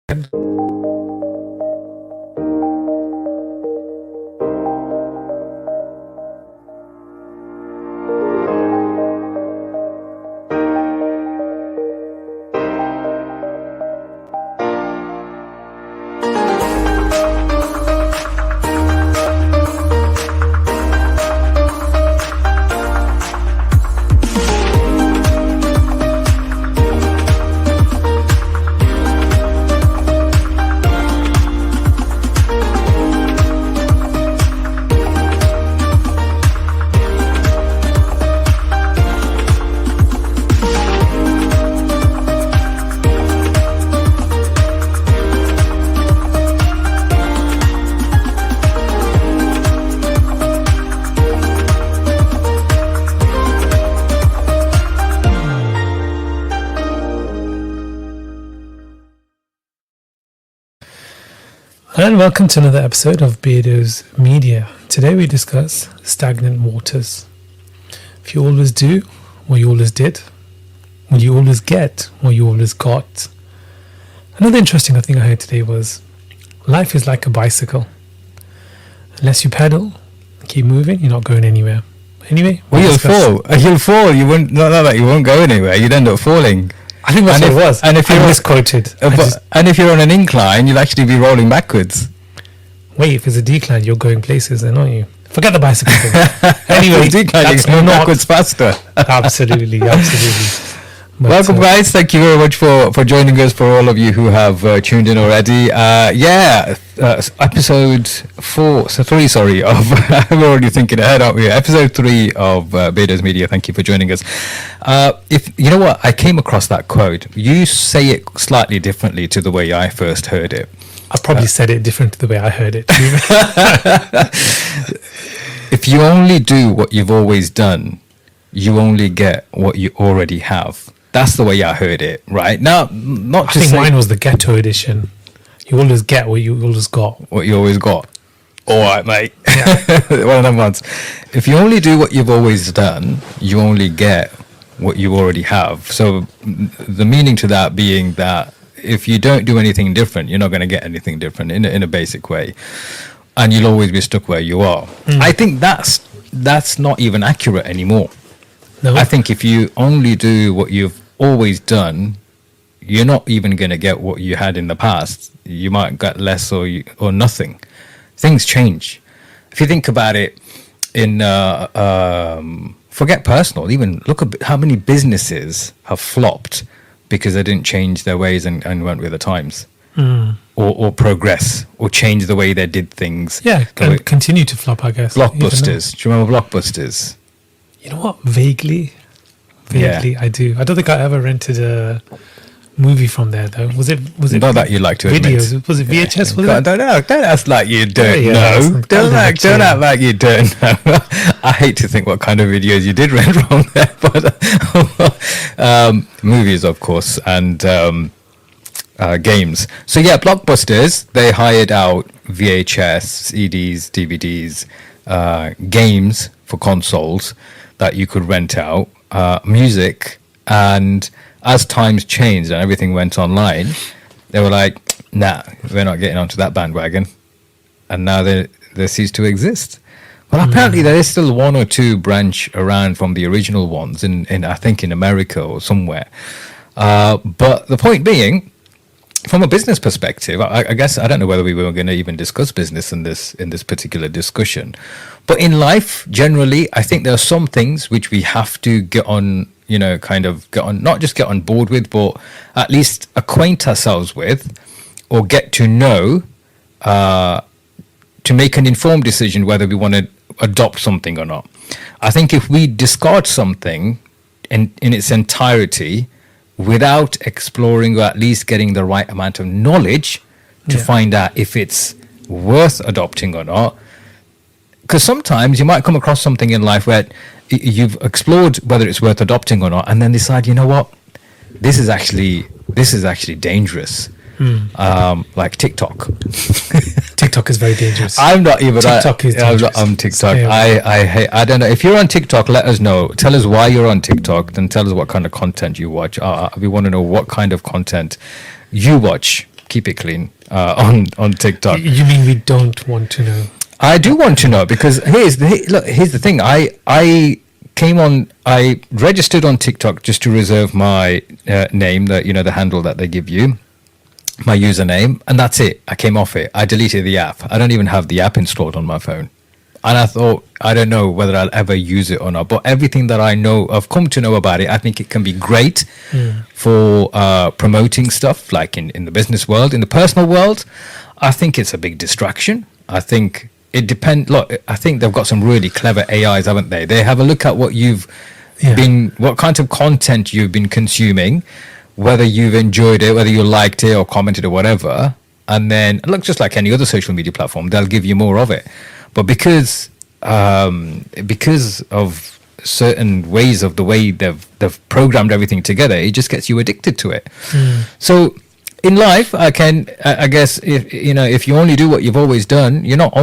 And welcome to another episode of Beardo's Media. Today we discuss stagnant waters. If you always do what you always did, will you always get what you always got? Another interesting thing I heard today was life is like a bicycle. Unless you pedal, keep moving, you're not going anywhere. Anyway, well, you'll fall. You won't. Not that you won't go anywhere. You'd end up falling. I think that's what it was. And if you're misquoted, and if you're on an incline, you'll actually be rolling backwards. Wait, if it's a decline, you're going places, then, aren't you? Forget the bicycle thing. Anyway, decline, that's you're going backwards faster. Absolutely. But, welcome, guys. Thank you very much for joining us. For all of you who have tuned in already, episode 3. Sorry, of we're already thinking ahead, aren't we? Episode 3 of Beardo's Media. Thank you for joining us. If you know what, I came across that quote. You say it slightly differently to the way I first heard it. I probably said it different to the way I heard it. If you only do what you've always done, you only get what you already have. That's the way I heard it, right? Now, not to say... I think mine was the ghetto edition. You always get what you always got. What you always got. All right, mate. Yeah. One of them ones. If you only do what you've always done, you only get what you already have. So the meaning to that being that if you don't do anything different, you're not going to get anything different in a basic way. And you'll always be stuck where you are. I think that's not even accurate anymore. No. I think if you only do what you've always done, you're not even going to get what you had in the past. You might get less or nothing. Things change. If you think about it in, forget personal, even look at how many businesses have flopped because they didn't change their ways and went with the times. Or progress, or change the way they did things. Yeah, and continue to flop, I guess. Blockbusters. Do you remember Blockbusters? You know what? Vaguely, yeah. I do. I don't think I ever rented a movie from there, though. Was it? Not that you like to videos? Admit. Was it VHS? Yeah. Was it? Don't act like you don't know. Don't act like you don't know. I hate to think what kind of videos you did rent from there, but movies, of course, and games. So yeah, Blockbusters, they hired out VHS, CDs, DVDs, games for consoles that you could rent out, music, and as times changed and everything went online, they were like, nah, we're not getting onto that bandwagon. And now they cease to exist. Well, apparently there is still one or two branch around from the original ones in I think in America or somewhere. But the point being, from a business perspective, I guess I don't know whether we were going to even discuss business in this particular discussion. But in life, generally, I think there are some things which we have to get on, not just get on board with, but at least acquaint ourselves with or get to know to make an informed decision whether we want to adopt something or not. I think if we discard something in its entirety without exploring or at least getting the right amount of knowledge to find out if it's worth adopting or not. Because sometimes you might come across something in life where you've explored whether it's worth adopting or not, and then decide, you know what, this is actually dangerous. Like TikTok. TikTok is very dangerous. I'm not even. TikTok is dangerous. I'm TikTok. I hate. I don't know. If you're on TikTok, let us know. Tell us why you're on TikTok. Then tell us what kind of content you watch. We want to know what kind of content you watch keep it clean on TikTok. You mean we don't want to know? I do want to know, because here's the thing. I registered on TikTok just to reserve my name, the handle that they give you, my username, and that's it. I came off it. I deleted the app. I don't even have the app installed on my phone. And I thought, I don't know whether I'll ever use it or not. But everything that I've come to know about it, I think it can be great for promoting stuff, like in the business world. In the personal world, I think it's a big distraction. I think it depends. Look, I think they've got some really clever AIs, haven't they? They have a look at what you've what kind of content you've been consuming, whether you've enjoyed it, whether you liked it or commented or whatever. And then, look, just like any other social media platform, they'll give you more of it. But because of certain ways of the way they've programmed everything together, it just gets you addicted to it. So in life, I guess if you only do what you've always done, you're not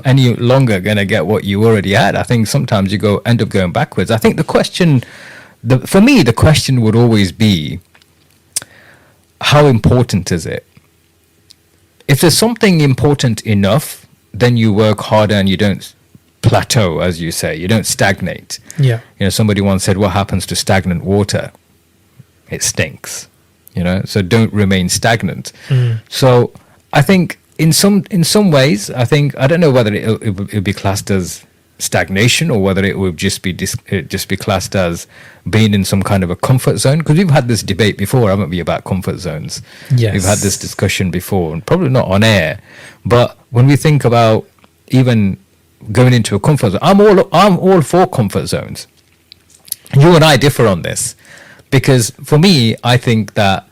any longer gonna get what you already had. I think sometimes you end up going backwards. I think for me, the question would always be, how important is it? If there's something important enough, then you work harder and you don't plateau, as you say. You don't stagnate. Yeah. Somebody once said, what happens to stagnant water? It stinks. So don't remain stagnant. So I think in some ways, I don't know whether it would be classed as stagnation or whether it would just be classed as being in some kind of a comfort zone, because we've had this debate before, haven't we, about comfort zones? Yes. We've had this discussion before, and probably not on air, but when we think about even going into a comfort zone, I'm all for comfort zones. You and I differ on this, because for me, I think that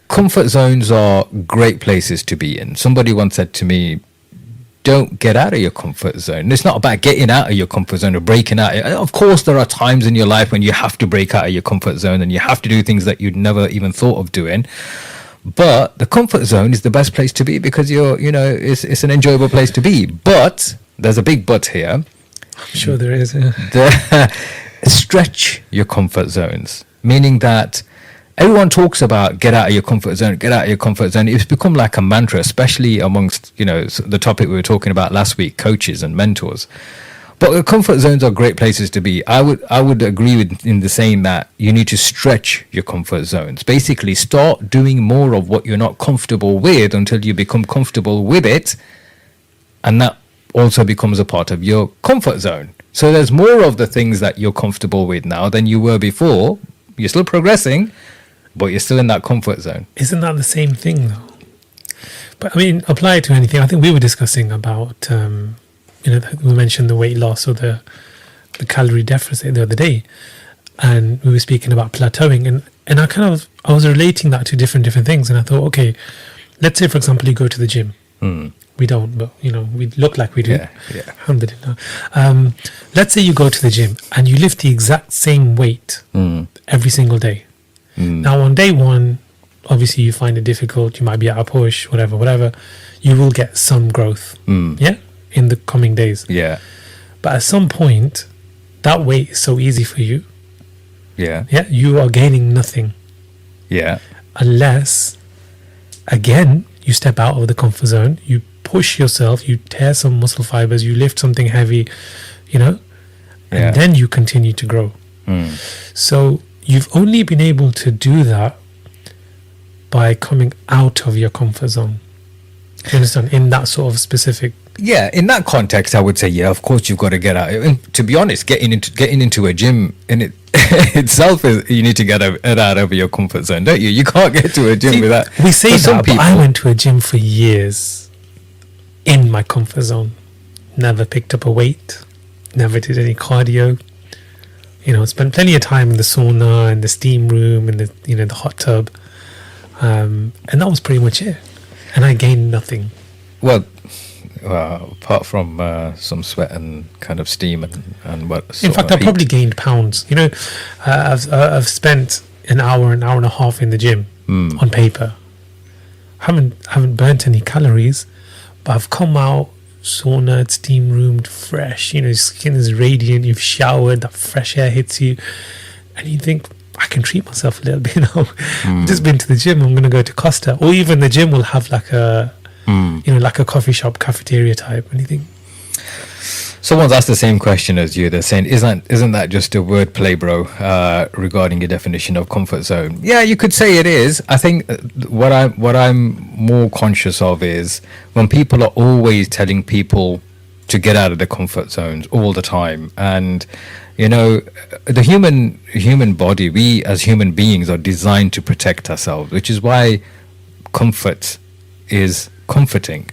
comfort zones are great places to be in. Somebody once said to me, don't get out of your comfort zone. It's not about getting out of your comfort zone or breaking out. Of course, there are times in your life when you have to break out of your comfort zone and you have to do things that you'd never even thought of doing. But the comfort zone is the best place to be, because it's an enjoyable place to be. But there's a big but here. I'm sure there is. Stretch your comfort zones, meaning that everyone talks about get out of your comfort zone, get out of your comfort zone. It's become like a mantra, especially amongst, the topic we were talking about last week, coaches and mentors. But comfort zones are great places to be. I would agree with in the saying that you need to stretch your comfort zones. Basically, start doing more of what you're not comfortable with until you become comfortable with it. And that also becomes a part of your comfort zone. So there's more of the things that you're comfortable with now than you were before. You're still progressing, but you're still in that comfort zone. Isn't that the same thing, though? But I mean, apply it to anything. I think we were discussing about, we mentioned the weight loss or the calorie deficit the other day, and we were speaking about plateauing, and I was relating that to different things, and I thought, okay, let's say, for example, you go to the gym. We don't, but we look like we do. Yeah. Alhamdulillah. Let's say you go to the gym and you lift the exact same weight every single day. Now, on day one, obviously you find it difficult. You might be at a push, whatever. You will get some growth, in the coming days. Yeah. But at some point, that weight is so easy for you. Yeah. Yeah. You are gaining nothing. Yeah. Unless, again, you step out of the comfort zone. You push yourself. You tear some muscle fibers. You lift something heavy, and then you continue to grow. So you've only been able to do that by coming out of your comfort zone. Do you understand? In that sort of specific. Yeah, in that context, I would say, yeah, of course you've got to get out. And to be honest, getting into a gym in it itself is you need to get out of your comfort zone, don't you? You can't get to a gym without. We say that, but I went to a gym for years in my comfort zone. Never picked up a weight. Never did any cardio. Spent plenty of time in the sauna and the steam room and the hot tub, and that was pretty much it. And I gained nothing. Well, apart from some sweat and kind of steam and what. In fact, I probably gained pounds. I've spent an hour and a half in the gym on paper. Haven't burnt any calories, but I've come out sauna, steam roomed, fresh. Your skin is radiant. You've showered. That fresh air hits you, and you think, I can treat myself a little bit. I've just been to the gym. I'm going to go to Costa, or even the gym will have like a, like a coffee shop cafeteria type. Anything. Someone's asked the same question as you. They're saying, "Isn't that just a wordplay, bro?" Regarding your definition of comfort zone. Yeah, you could say it is. I think what I'm more conscious of is when people are always telling people to get out of their comfort zones all the time, and the human body, we as human beings are designed to protect ourselves, which is why comfort is comforting.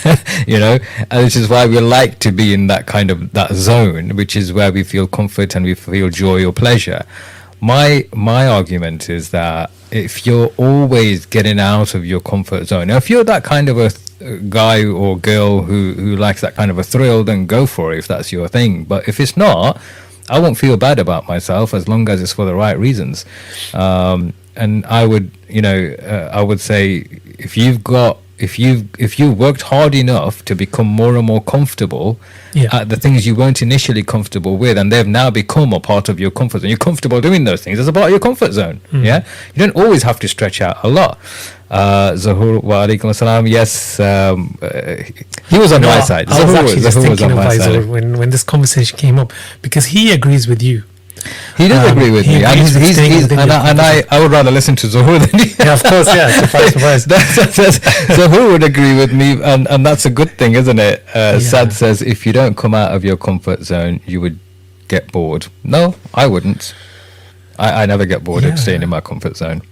And which is why we like to be in that zone, which is where we feel comfort and we feel joy or pleasure. My argument is that if you're always getting out of your comfort zone, now if you're that kind of a guy or girl who likes that kind of a thrill, then go for it if that's your thing. But if it's not, I won't feel bad about myself as long as it's for the right reasons. And I would say if you've worked hard enough to become more and more comfortable at the things you weren't initially comfortable with, and they've now become a part of your comfort zone, you're comfortable doing those things as a part of your comfort zone. You don't always have to stretch out a lot. Zahur wa alaikum assalam. Yes, he was on my side. I was actually just thinking of Faisal when this conversation came up, because he agrees with you. He does agree with me, and I would rather listen to Zahur than you. Yeah, of course, yeah. Surprise. Zahur would agree with me, and that's a good thing, isn't it? Sad says, if you don't come out of your comfort zone, you would get bored. No, I wouldn't. I never get bored of staying in my comfort zone.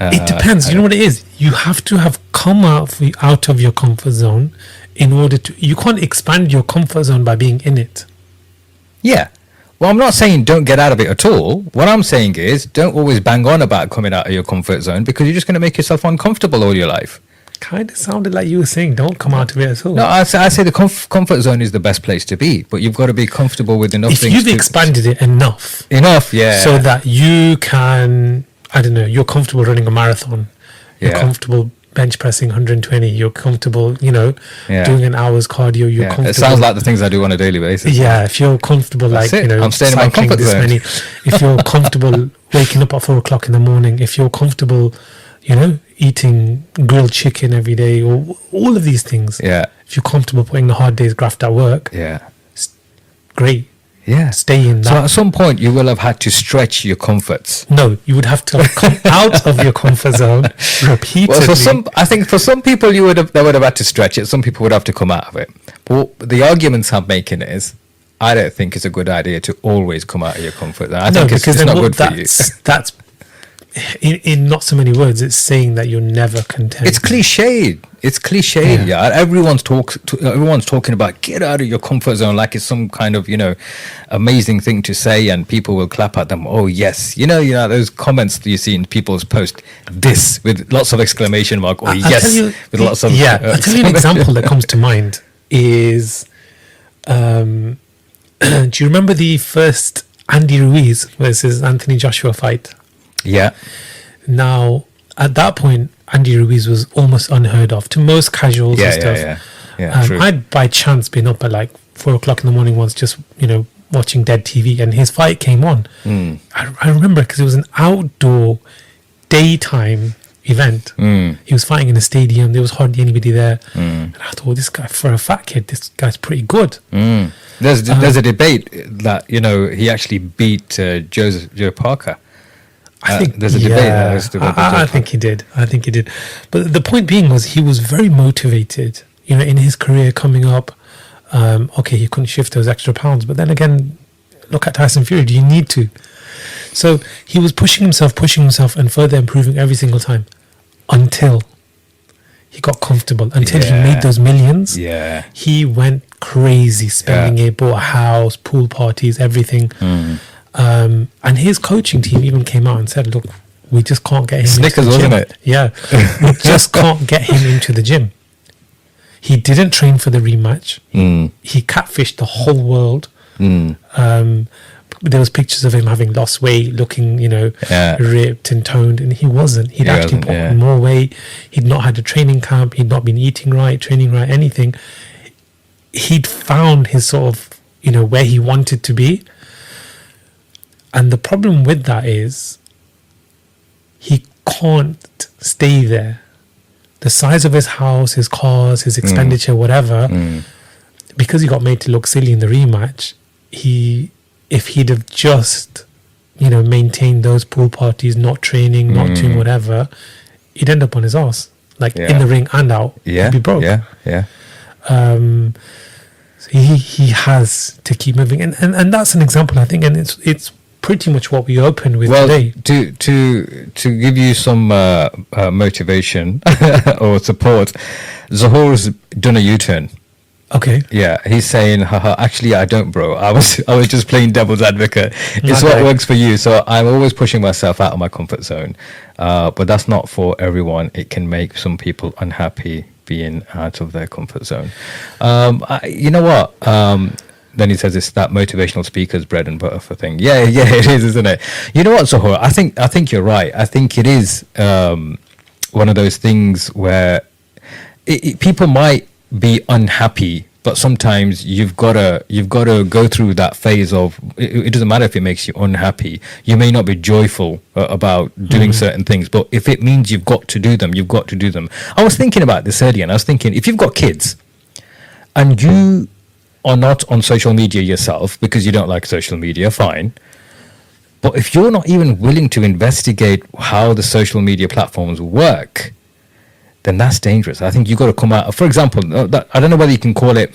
It depends. You know what it is? You have to have come out of your comfort zone in order to... You can't expand your comfort zone by being in it. Yeah. Well, I'm not saying don't get out of it at all. What I'm saying is don't always bang on about coming out of your comfort zone, because you're just going to make yourself uncomfortable all your life. Kind of sounded like you were saying don't come out of it at all. No, I say the comfort zone is the best place to be, but you've got to be comfortable with enough things. If you've expanded it enough, yeah. So that you can, I don't know, you're comfortable running a marathon. You're comfortable bench pressing 120. You're comfortable, doing an hour's cardio. You're comfortable. It sounds like the things I do on a daily basis. Yeah, if you're comfortable, I'm staying in my comfort zone. If you're comfortable waking up at 4 o'clock in the morning, if you're comfortable, eating grilled chicken every day, or all of these things. Yeah. If you're comfortable putting the hard days graft at work. Yeah. Great. Yeah. Stay in that. So at some point you will have had to stretch your comforts. No, you would have to have come out of your comfort zone repeatedly. Well, I think for some people they would have had to stretch it. Some people would have to come out of it. But the arguments I'm making is, I don't think it's a good idea to always come out of your comfort zone. I think it's not good for you. That's in not so many words, it's saying that you're never content. It's cliched. Yeah. Everyone's talking about get out of your comfort zone like it's some kind of amazing thing to say, and people will clap at them. Oh yes, those comments that you see in people's post, this with lots of exclamation mark, or with lots of I'll tell you an example that comes to mind is do you remember the first Andy Ruiz versus Anthony Joshua fight? Yeah. Now, at that point, Andy Ruiz was almost unheard of to most casuals and stuff. True. I'd by chance been up at 4 o'clock in the morning once, just watching dead TV, and his fight came on. I remember because it was an outdoor daytime event. He was fighting in a stadium. There was hardly anybody there, and I thought, this guy, for a fat kid, this guy's pretty good. There's a debate that he actually beat Joe Parker. I think there's a debate. I think he did. But the point being was he was very motivated. In his career coming up. He couldn't shift those extra pounds, but then again, look at Tyson Fury. Do you need to? So he was pushing himself, and further improving every single time, until he got comfortable. Until he made those millions. Yeah, he went crazy spending it. Bought a house, pool parties, everything. And his coaching team even came out and said, look, we just can't get him Snickers, into the gym. wasn't it? Yeah. We just can't get him into the gym. He didn't train for the rematch. He catfished the whole world. There was pictures of him having lost weight, looking, ripped and toned, and he wasn't. He'd actually put on more weight. He'd not had a training camp. He'd not been eating right, training right, anything. He'd found his sort of, where he wanted to be. And the problem with that is he can't stay there. The size of his house, his cars, his expenditure, whatever, because he got made to look silly in the rematch, if he'd have just, maintained those pool parties, not training, not doing whatever, he'd end up on his ass, like in the ring and out. He'd be broke. So he has to keep moving, and that's an example, I think, and it's pretty much what we opened with today. To give you some motivation or support, Zahor's done a U-turn. Okay. Yeah, he's saying, haha, actually I don't, bro. I was just playing devil's advocate. It's what works for you. So I'm always pushing myself out of my comfort zone. But that's not for everyone. It can make some people unhappy being out of their comfort zone. You know what? Then he says it's that motivational speaker's bread and butter for thing. Yeah, it is, isn't it? You know what, Zahor? I think you're right. I think it is one of those things where people might be unhappy, but sometimes you've got to go through that phase of it doesn't matter if it makes you unhappy. You may not be joyful about doing certain things, but if it means you've got to do them, you've got to do them. I was thinking about this earlier, and I was thinking, if you've got kids and you are not on social media yourself because you don't like social media, fine. But if you're not even willing to investigate how the social media platforms work, then that's dangerous. I think you've got to come out. For example, I don't know whether you can call it,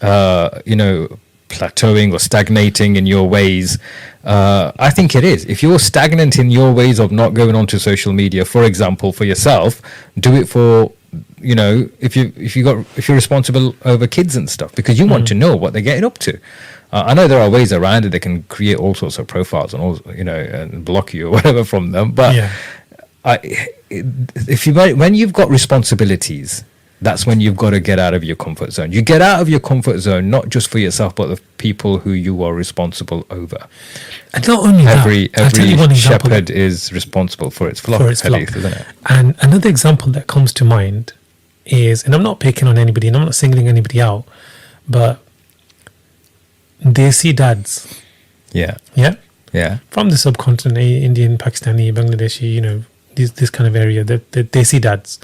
plateauing or stagnating in your ways. I think it is. If you're stagnant in your ways of not going onto social media, for example, for yourself, do it for, if you're responsible over kids and stuff, because you want to know what they're getting up to. I know there are ways around it. They can create all sorts of profiles and all, and block you or whatever from them. But when you've got responsibilities, that's when you've got to get out of your comfort zone. You get out of your comfort zone, not just for yourself, but the people who you are responsible over. And not only every shepherd is responsible for its flock, isn't it? And another example that comes to mind is, and I'm not picking on anybody, and I'm not singling anybody out, but desi dads. Yeah. From the subcontinent, Indian, Pakistani, Bangladeshi, this kind of area, the desi dads.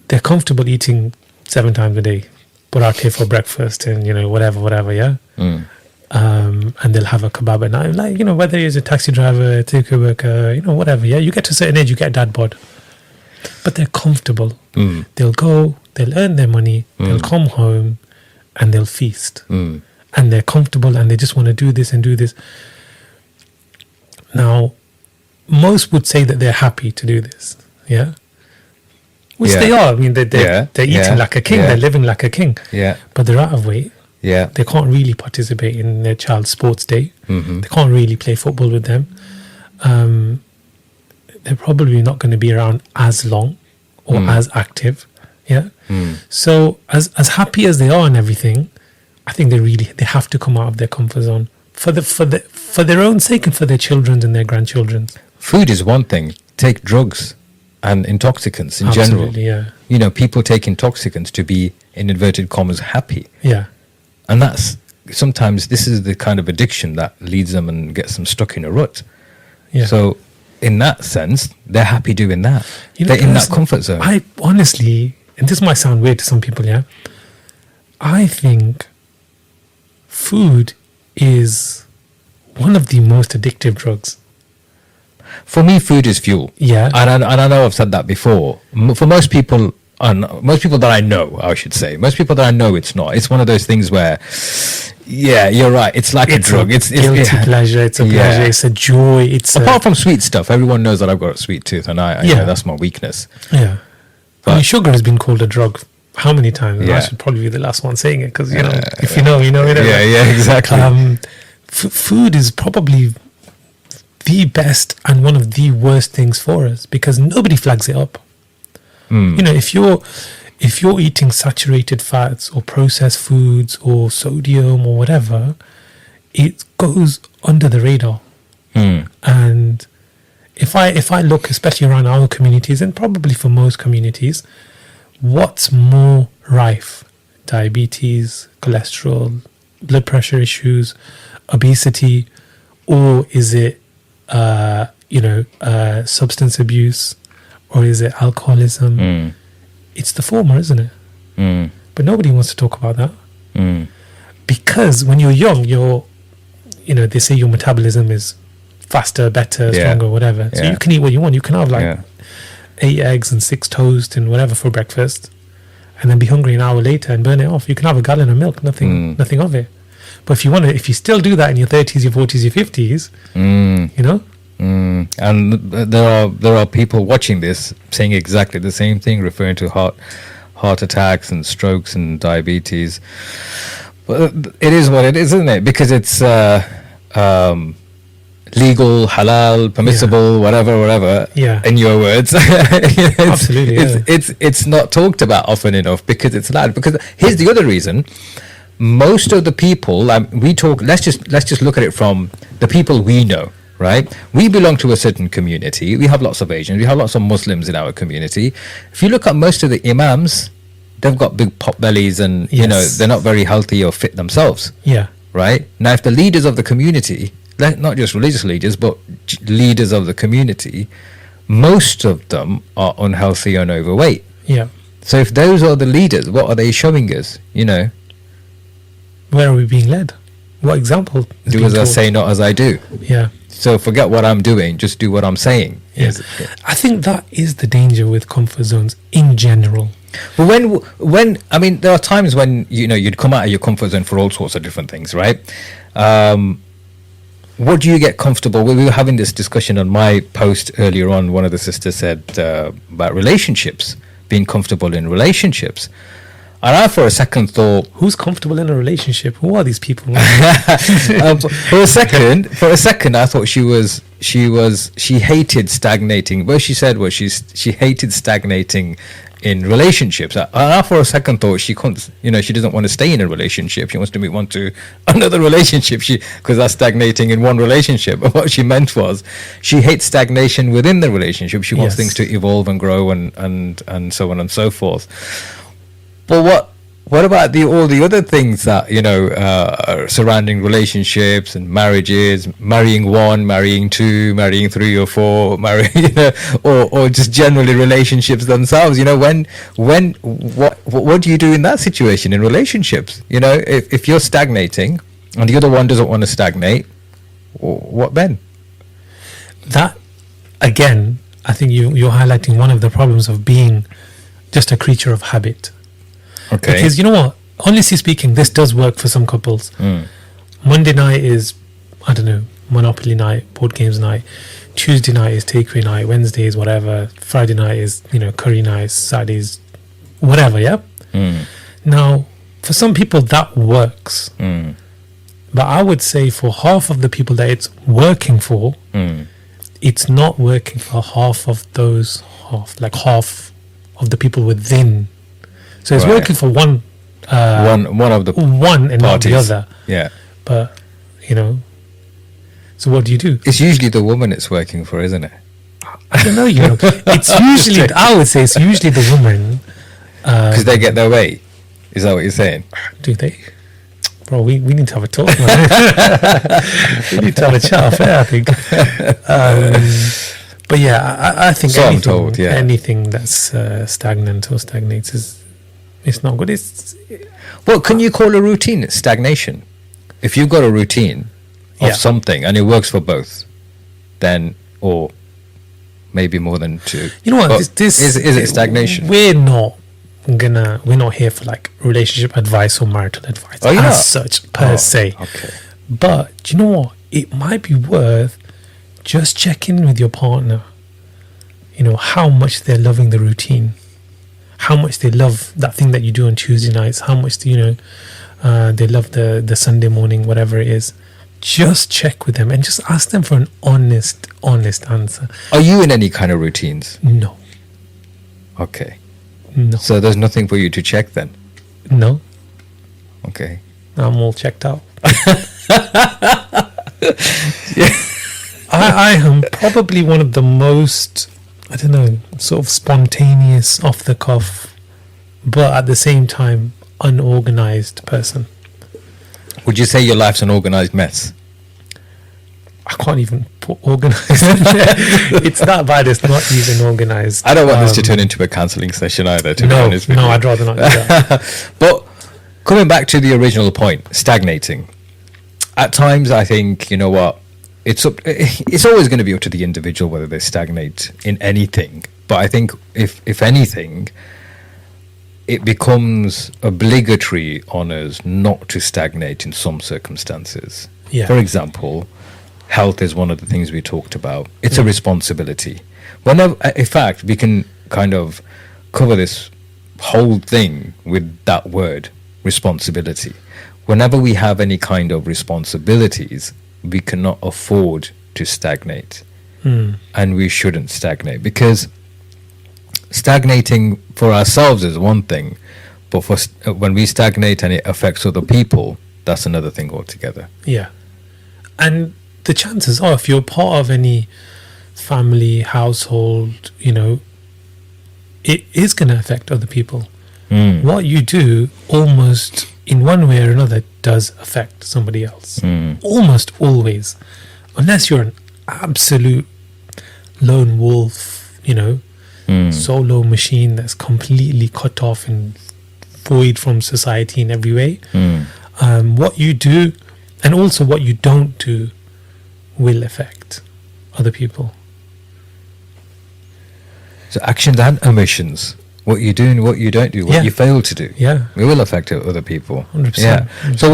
They're comfortable eating 7 times a day, parathe for breakfast and, whatever, yeah? And they'll have a kebab at night. Like, whether he's a taxi driver, a takeaway worker, whatever, yeah? You get to a certain age, you get dad bod. But they're comfortable. They'll go, they'll earn their money, they'll come home, and they'll feast. And they're comfortable, and they just want to do this and do this. Now, most would say that they're happy to do this, yeah? Which they are. I mean, they're eating like a king. They're living like a king. Yeah. But they're out of weight. Yeah. They can't really participate in their child's sports day. They can't really play football with them. They're probably not going to be around as long or as active. Yeah. So as happy as they are and everything, I think they have to come out of their comfort zone for their own sake and for their children's and their grandchildren's. Food is one thing. Take drugs and intoxicants in general. Yeah. People take intoxicants to be, in inverted commas, happy. Yeah. And sometimes this is the kind of addiction that leads them and gets them stuck in a rut. Yeah. So in that sense, they're happy doing that. They're in that comfort zone. I honestly, and this might sound weird to some people, yeah, I think food is one of the most addictive drugs. For me, food is fuel. Yeah. And I know I've said that before. For most people that I know, I should say, most people that I know, it's not. It's one of those things where, yeah, you're right. It's like a drug. It's guilty pleasure. It's a pleasure. It's a joy. Apart from sweet stuff, everyone knows that I've got a sweet tooth, and I know that's my weakness. Yeah. But sugar has been called a drug. How many times? I should probably be the last one saying it because, if you know, you know. Yeah, exactly. Food is probably the best and one of the worst things for us because nobody flags it up. If you're eating saturated fats or processed foods or sodium or whatever, it goes under the radar. And if I look, especially around our communities and probably for most communities, what's more rife? Diabetes, cholesterol, blood pressure issues, obesity, or is it substance abuse, or is it alcoholism? It's the former, isn't it? But nobody wants to talk about that. Because when you're young, they say your metabolism is faster, better, stronger, whatever. So you can eat what you want. You can have 8 eggs and 6 toast and whatever for breakfast, and then be hungry an hour later and burn it off. You can have a gallon of milk, nothing of it. But if you still do that in your 30s, your 40s, your 50s, and there are people watching this saying exactly the same thing, referring to heart attacks and strokes and diabetes. But it is what it is, isn't it? Because it's legal, halal, permissible, whatever. Yeah. In your words, absolutely. It's not talked about often enough because it's loud. Because here's the other reason: most of the people we talk. Let's just look at it from the people we know. Right? We belong to a certain community. We have lots of Asians. We have lots of Muslims in our community. If you look at most of the imams, they've got big pot bellies and, they're not very healthy or fit themselves. Yeah. Right? Now, if the leaders of the community, not just religious leaders, but leaders of the community, most of them are unhealthy and overweight. Yeah. So if those are the leaders, what are they showing us? Where are we being led? What example? Do as I say, not as I do. Yeah. So forget what I'm doing, just do what I'm saying. Yeah. I think that is the danger with comfort zones in general. But when I mean, there are times when you'd come out of your comfort zone for all sorts of different things, right? What do you get comfortable with? We were having this discussion on my post earlier on. One of the sisters said about relationships, being comfortable in relationships. And I, for a second, thought, who's comfortable in a relationship? Who are these people? For a second, I thought she hated stagnating. What she said was she hated stagnating in relationships. And I, for a second, thought she couldn't. She doesn't want to stay in a relationship. She wants to move on to another relationship. Because that's stagnating in one relationship. But what she meant was she hates stagnation within the relationship. She wants things to evolve and grow and so on and so forth. But what about all the other things that surrounding relationships and marriages, marrying 1, marrying 2, marrying 3 or 4, or just generally relationships themselves? What do you do in that situation in relationships? If you're stagnating and the other one doesn't want to stagnate, what then? That again, I think you're highlighting one of the problems of being just a creature of habit. Okay. Because you know what? Honestly speaking, this does work for some couples. Monday night is, I don't know, Monopoly night, board games night. Tuesday night is takeaway night. Wednesday is whatever. Friday night is, curry night. Saturdays, whatever, yeah? Now, for some people that works. But I would say for half of the people that it's working for, it's not working for half of half of the people within. So it's working for one of the one and parties. not the other. Yeah. But so what do you do? It's usually the woman it's working for, isn't it? I don't know. It's usually I would say it's usually the woman because they get their way. Is that what you're saying? Do they? Bro, we need to have a talk, man. We need to have a chat off air, I think. But yeah, I think so anything that's stagnant or stagnates it's not good. Well, can you call a routine stagnation? If you've got a routine of something and it works for both, then, or maybe more than two. You know what? Is it stagnation? We're not here for like relationship advice or marital advice as such per se. Okay. But do you know what? It might be worth just checking with your partner. How much they're loving the routine. How much they love that thing that you do on Tuesday nights, how much they love the Sunday morning, whatever it is. Just check with them and just ask them for an honest answer. Are you in any kind of routines? No. Okay. No. So there's nothing for you to check then? No. Okay. I'm all checked out. I am probably one of the most, I don't know, sort of spontaneous, off the cuff, but at the same time, unorganized person. Would you say your life's an organized mess? I can't even put organised. It's that bad. It's not even organised. I don't want this to turn into a counselling session either, to be honest with you. No, I'd rather not do that. But coming back to the original point, stagnating. At times, I think, you know what, it's always going to be up to the individual whether they stagnate in anything. But I think if anything, it becomes obligatory on us not to stagnate in some circumstances. Yeah. For example, health is one of the things we talked about. It's a responsibility. Whenever, in fact, we can kind of cover this whole thing with that word, responsibility. Whenever we have any kind of responsibilities, we cannot afford to stagnate. And we shouldn't stagnate, because stagnating for ourselves is one thing, but when we stagnate and it affects other people, that's another thing altogether. Yeah. And the chances are, if you're part of any family, household, it is going to affect other people. What you do, almost in one way or another, does affect somebody else. Almost always. Unless you're an absolute lone wolf, solo machine that's completely cut off and void from society in every way. What you do, and also what you don't do, will affect other people. So actions and omissions, what you do and what you don't do, what you fail to do, it will affect other people. 100%. Yeah. 100%. So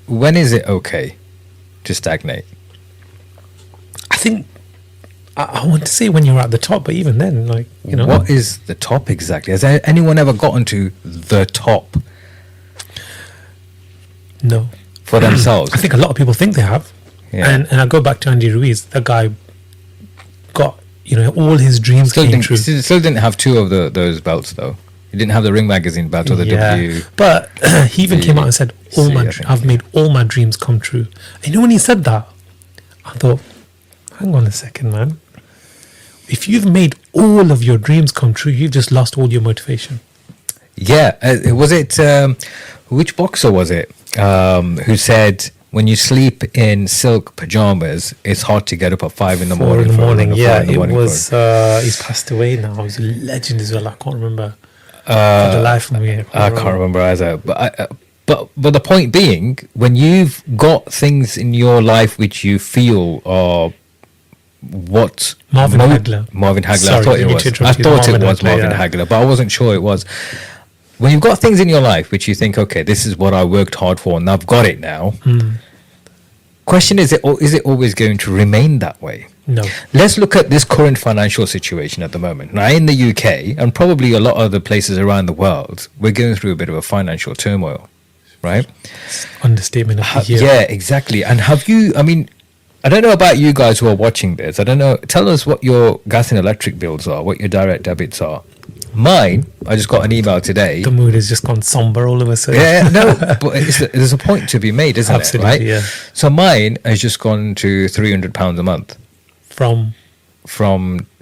when is it okay to stagnate? I think I want to say when you're at the top, but even then, what is the top exactly? Has anyone ever gotten to the top? No. For themselves? I think a lot of people think they have. Yeah. And I go back to Andy Ruiz. That guy got, all his dreams came true. Still didn't have two of those belts, though. He didn't have the Ring Magazine belt or the W. But he even came out and said, I've made all my dreams come true. And when he said that, I thought, hang on a second, man. If you've made all of your dreams come true, you've just lost all your motivation. Yeah. Was it, which boxer was it, who said, when you sleep in silk pajamas, it's hard to get up at 5 in the morning. 4 in the morning, it was, he's passed away now. He's a legend as well. I can't remember. For the life of me. I can't remember either. But the point being, when you've got things in your life which you feel are what Marvin Hagler. Sorry, I thought it was Marvin Hagler, but I wasn't sure it was. When you've got things in your life which you think, okay, this is what I worked hard for and I've got it now. Question is it always going to remain that way? No. Let's look at this current financial situation at the moment. Now, in the UK and probably a lot of other places around the world, we're going through a bit of a financial turmoil, right? Understatement of the year. Yeah, exactly. And I don't know about you guys who are watching this. I don't know. Tell us what your gas and electric bills are, what your direct debits are. Mine, I just got an email today. The mood has just gone somber all of a sudden. Yeah, no, but there's a point to be made, isn't it? Right? Yeah. So mine has just gone to £300 a month. From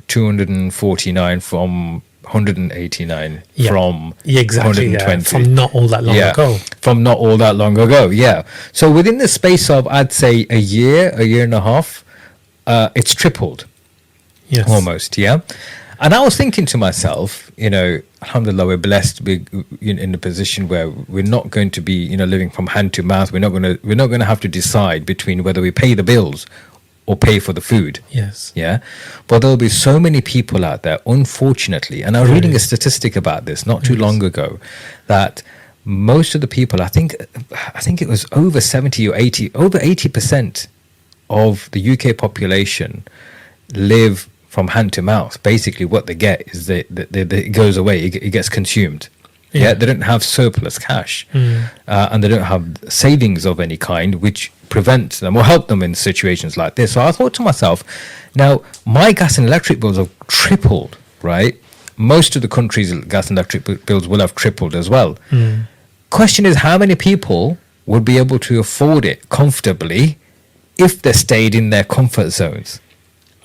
249, from 189, from 120. From not all that long ago. From not all that long ago, yeah. So within the space of, I'd say, a year and a half, it's tripled. Yes. Almost, yeah. And I was thinking to myself, alhamdulillah, we're blessed to be in a position where we're not going to be, living from hand to mouth. We're not going to have to decide between whether we pay the bills or pay for the food. Yes. Yeah. But there'll be so many people out there, unfortunately, and I was reading a statistic about this not too long ago, that most of the people, I think it was over 70 or 80, over 80% of the UK population live from hand to mouth. Basically what they get is it goes away, it gets consumed. Yeah, they don't have surplus cash, and they don't have savings of any kind, which prevents them or help them in situations like this. So I thought to myself, now my gas and electric bills have tripled, right? Most of the countries' gas and electric bills will have tripled as well. Question is, how many people would be able to afford it comfortably if they stayed in their comfort zones?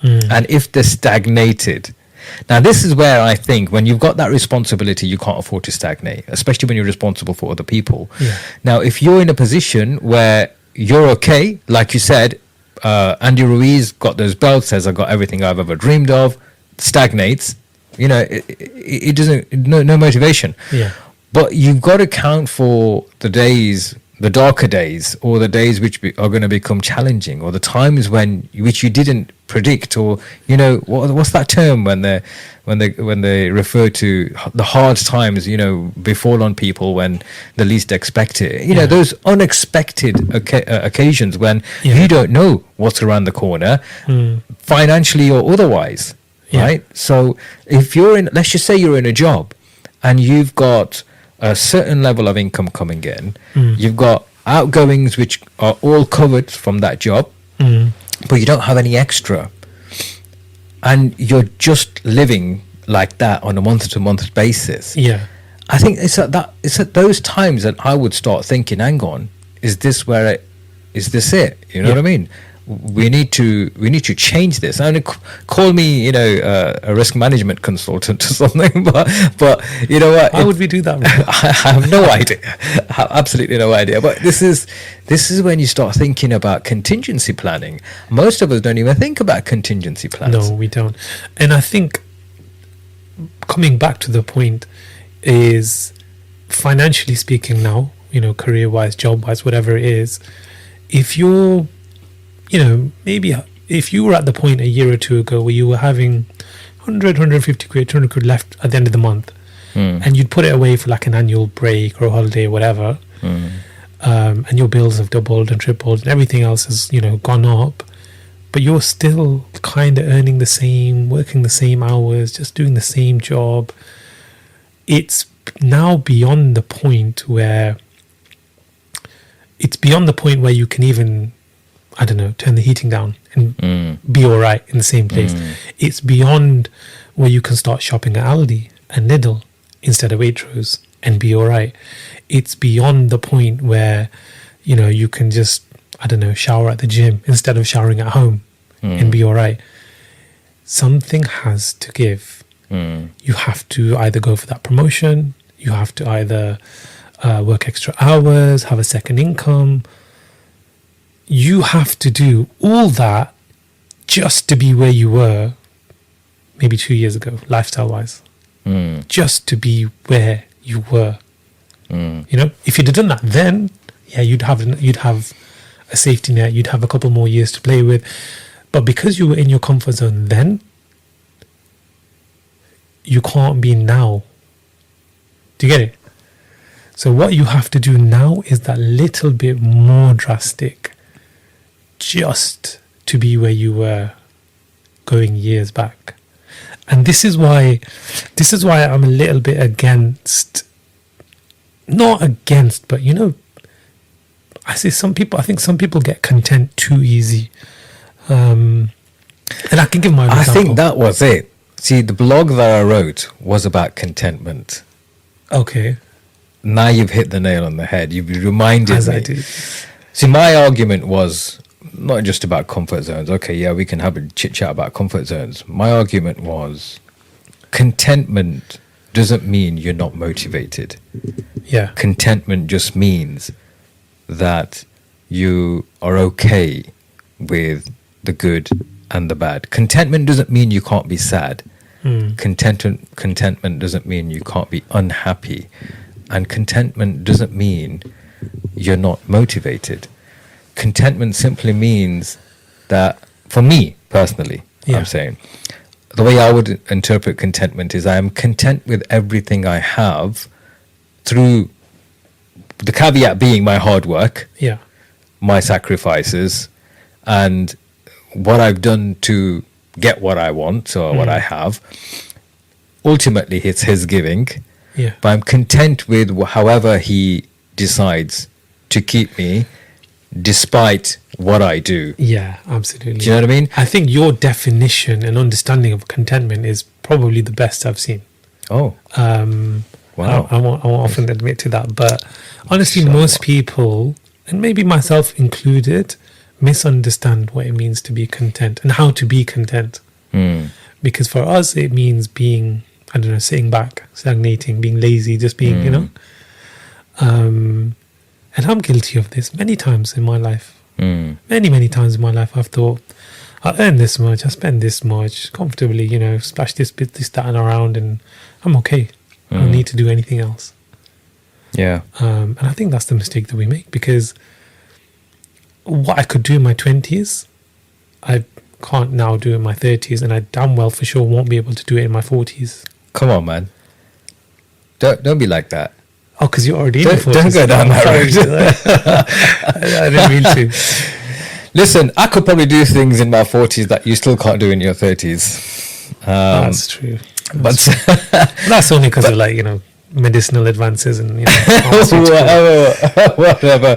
And if they're stagnated. Now, this is where I think when you've got that responsibility, you can't afford to stagnate, especially when you're responsible for other people. Yeah. Now, if you're in a position where you're okay, like you said, Andy Ruiz got those belts, says I got everything I've ever dreamed of, stagnates. It doesn't, no motivation. Yeah. But you've got to count for the days, the darker days, or the days which are going to become challenging, or the times which you didn't predict, or what's that term when they refer to the hard times befall on people when the least expect it. Those unexpected occasions when you don't know what's around the corner, financially or otherwise, right? So if let's just say you're in a job and you've got a certain level of income coming in, you've got outgoings which are all covered from that job, but you don't have any extra, and you're just living like that on a month-to-month basis. I think it's at those times that I would start thinking, hang on, is this it? You know what I mean? We need to change this. And call me, a risk management consultant or something. But you know what? How would we do that? I have no idea. I have absolutely no idea. But this is when you start thinking about contingency planning. Most of us don't even think about contingency plans. No, we don't. And I think coming back to the point is, financially speaking now, career-wise, job-wise, whatever it is, if you're maybe if you were at the point a year or two ago where you were having 100, 150 quid, 200 quid left at the end of the month, and you'd put it away for like an annual break or a holiday or whatever, and your bills have doubled and tripled and everything else has, gone up, but you're still kind of earning the same, working the same hours, just doing the same job. It's now beyond the point where you can even, I don't know, turn the heating down and be all right in the same place. It's beyond where you can start shopping at Aldi and Lidl instead of Waitrose and be all right. It's beyond the point where, you can just, I don't know, shower at the gym instead of showering at home and be all right. Something has to give. You have to either go for that promotion, you have to either work extra hours, have a second income. You have to do all that just to be where you were maybe 2 years ago, lifestyle-wise. Just to be where you were. If you'd have done that then, you'd have a safety net, you'd have a couple more years to play with. But because you were in your comfort zone then, you can't be now. Do you get it? So what you have to do now is that little bit more drastic, just to be where you were going years back. And this is why I'm a little bit against, not against, but I think some people get content too easy. And I can give my example. I think that was it. See, the blog that I wrote was about contentment. Okay. Now you've hit the nail on the head. You've reminded As me. I did. See, my argument was not just about comfort zones. Okay, yeah, we can have a chit chat about comfort zones. My argument was contentment doesn't mean you're not motivated. Yeah. Contentment just means that you are okay with the good and the bad. Contentment doesn't mean you can't be sad. Contentment doesn't mean you can't be unhappy. And contentment doesn't mean you're not motivated. Contentment simply means that, for me personally, I'm saying, the way I would interpret contentment is I am content with everything I have, through the caveat being my hard work, my sacrifices, and what I've done to get what I want or what I have. Ultimately, it's his giving. But I'm content with however he decides to keep me, despite what I do. Yeah, absolutely. Do you know what I mean? I think your definition and understanding of contentment is probably the best I've seen. Oh. Wow. I won't often admit to that. But honestly, most people, and maybe myself included, misunderstand what it means to be content and how to be content. Because for us, it means being, I don't know, sitting back, stagnating, being lazy, just being, And I'm guilty of this many times in my life. Many times in my life, I've thought, I earn this much, I spend this much comfortably, splash this bit, this, that, and around, and I'm okay. I don't need to do anything else. Yeah. And I think that's the mistake that we make, because what I could do in my 20s, I can't now do in my 30s, and I damn well for sure won't be able to do it in my 40s. Come on, man. Don't be like that. Oh, because you're already in your 40s. Don't go down that road. I didn't mean to. Listen, I could probably do things in my 40s that you still can't do in your 30s. That's true. But That's only because of medicinal advances and whatever.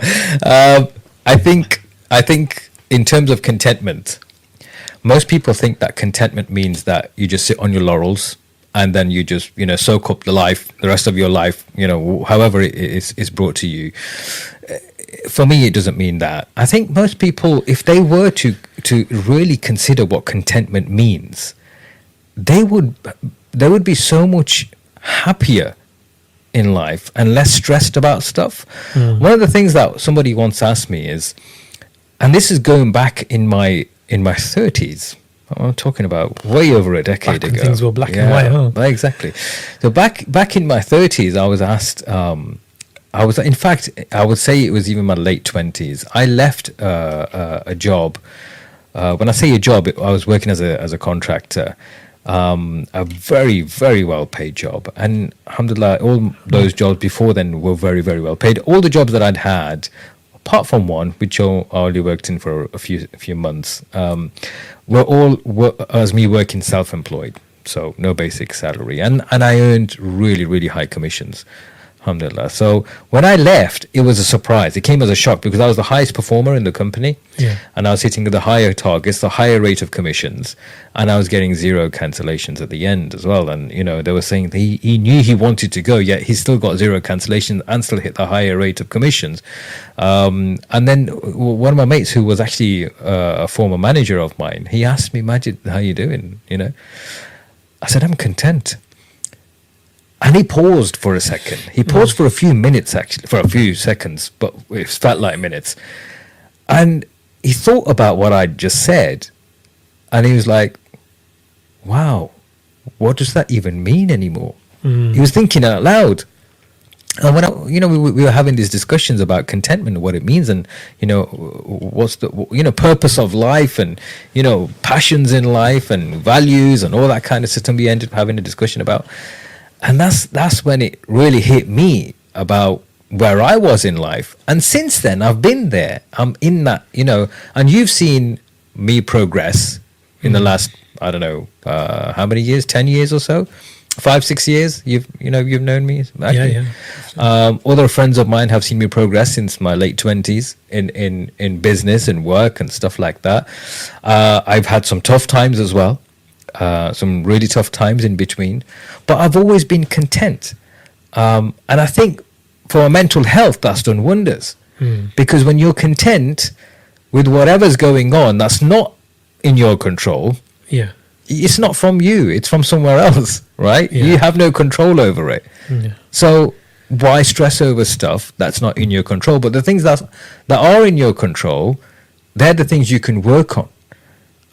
I think in terms of contentment, most people think that contentment means that you just sit on your laurels and then you just soak up the rest of your life, however it is brought to you. For me, it doesn't mean that. I think most people, if they were to really consider what contentment means, they would be so much happier in life and less stressed about stuff. One of the things that somebody once asked me is, and this is going back in my 30s, I'm talking about way over a decade ago. Things were black and white, huh? Exactly. So back in my 30s, I was asked, I would say it was even my late 20s. I left a job. When I say a job, I was working as a contractor. A very, very well paid job. And alhamdulillah, all those jobs before then were very, very well paid. All the jobs that I'd had, apart from one, which I only worked in for a few months, were as me working self-employed. So no basic salary. And I earned really, really high commissions. Alhamdulillah. So when I left, it was a surprise. It came as a shock because I was the highest performer in the company. Yeah. And I was hitting the higher targets, the higher rate of commissions. And I was getting 0 cancellations at the end as well. And, they were saying he knew he wanted to go, yet he still got 0 cancellations and still hit the higher rate of commissions. And then one of my mates, who was actually a former manager of mine, he asked me, Majid, how you doing? I said, I'm content. And he paused for a second. He paused for a few minutes, actually, for a few seconds, but it felt like minutes. And he thought about what I'd just said. And he was like, wow, what does that even mean anymore? He was thinking out loud. And when we were having these discussions about contentment, what it means, and what's the purpose of life, and passions in life, and values, and all that kind of system, we ended up having a discussion about. And that's when it really hit me about where I was in life. And since then, I've been there. I'm in that, and you've seen me progress in the last, I don't know, how many years, 10 years or so, 5-6 years. You've known me. Yeah. Other friends of mine have seen me progress since my late 20s in business and work and stuff like that. I've had some tough times as well. Some really tough times in between, but I've always been content. And I think for our mental health, that's done wonders. Because when you're content with whatever's going on, that's not in your control. Yeah. It's not from you. It's from somewhere else, right? Yeah. You have no control over it. Yeah. So why stress over stuff that's not in your control? But the things that are in your control, they're the things you can work on.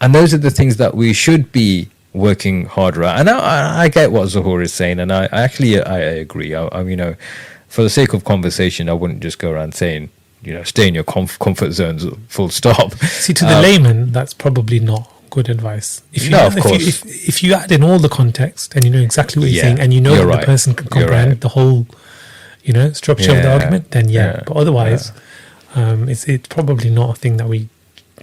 And those are the things that we should be working harder at. And I get what Zuhur is saying, and I agree. I for the sake of conversation, I wouldn't just go around saying, stay in your comfort zones, full stop. See, to the layman, that's probably not good advice. Of course. If you add in all the context and you know exactly what you're saying, and that the person can comprehend the whole, structure of the argument, then But otherwise, it's probably not a thing that we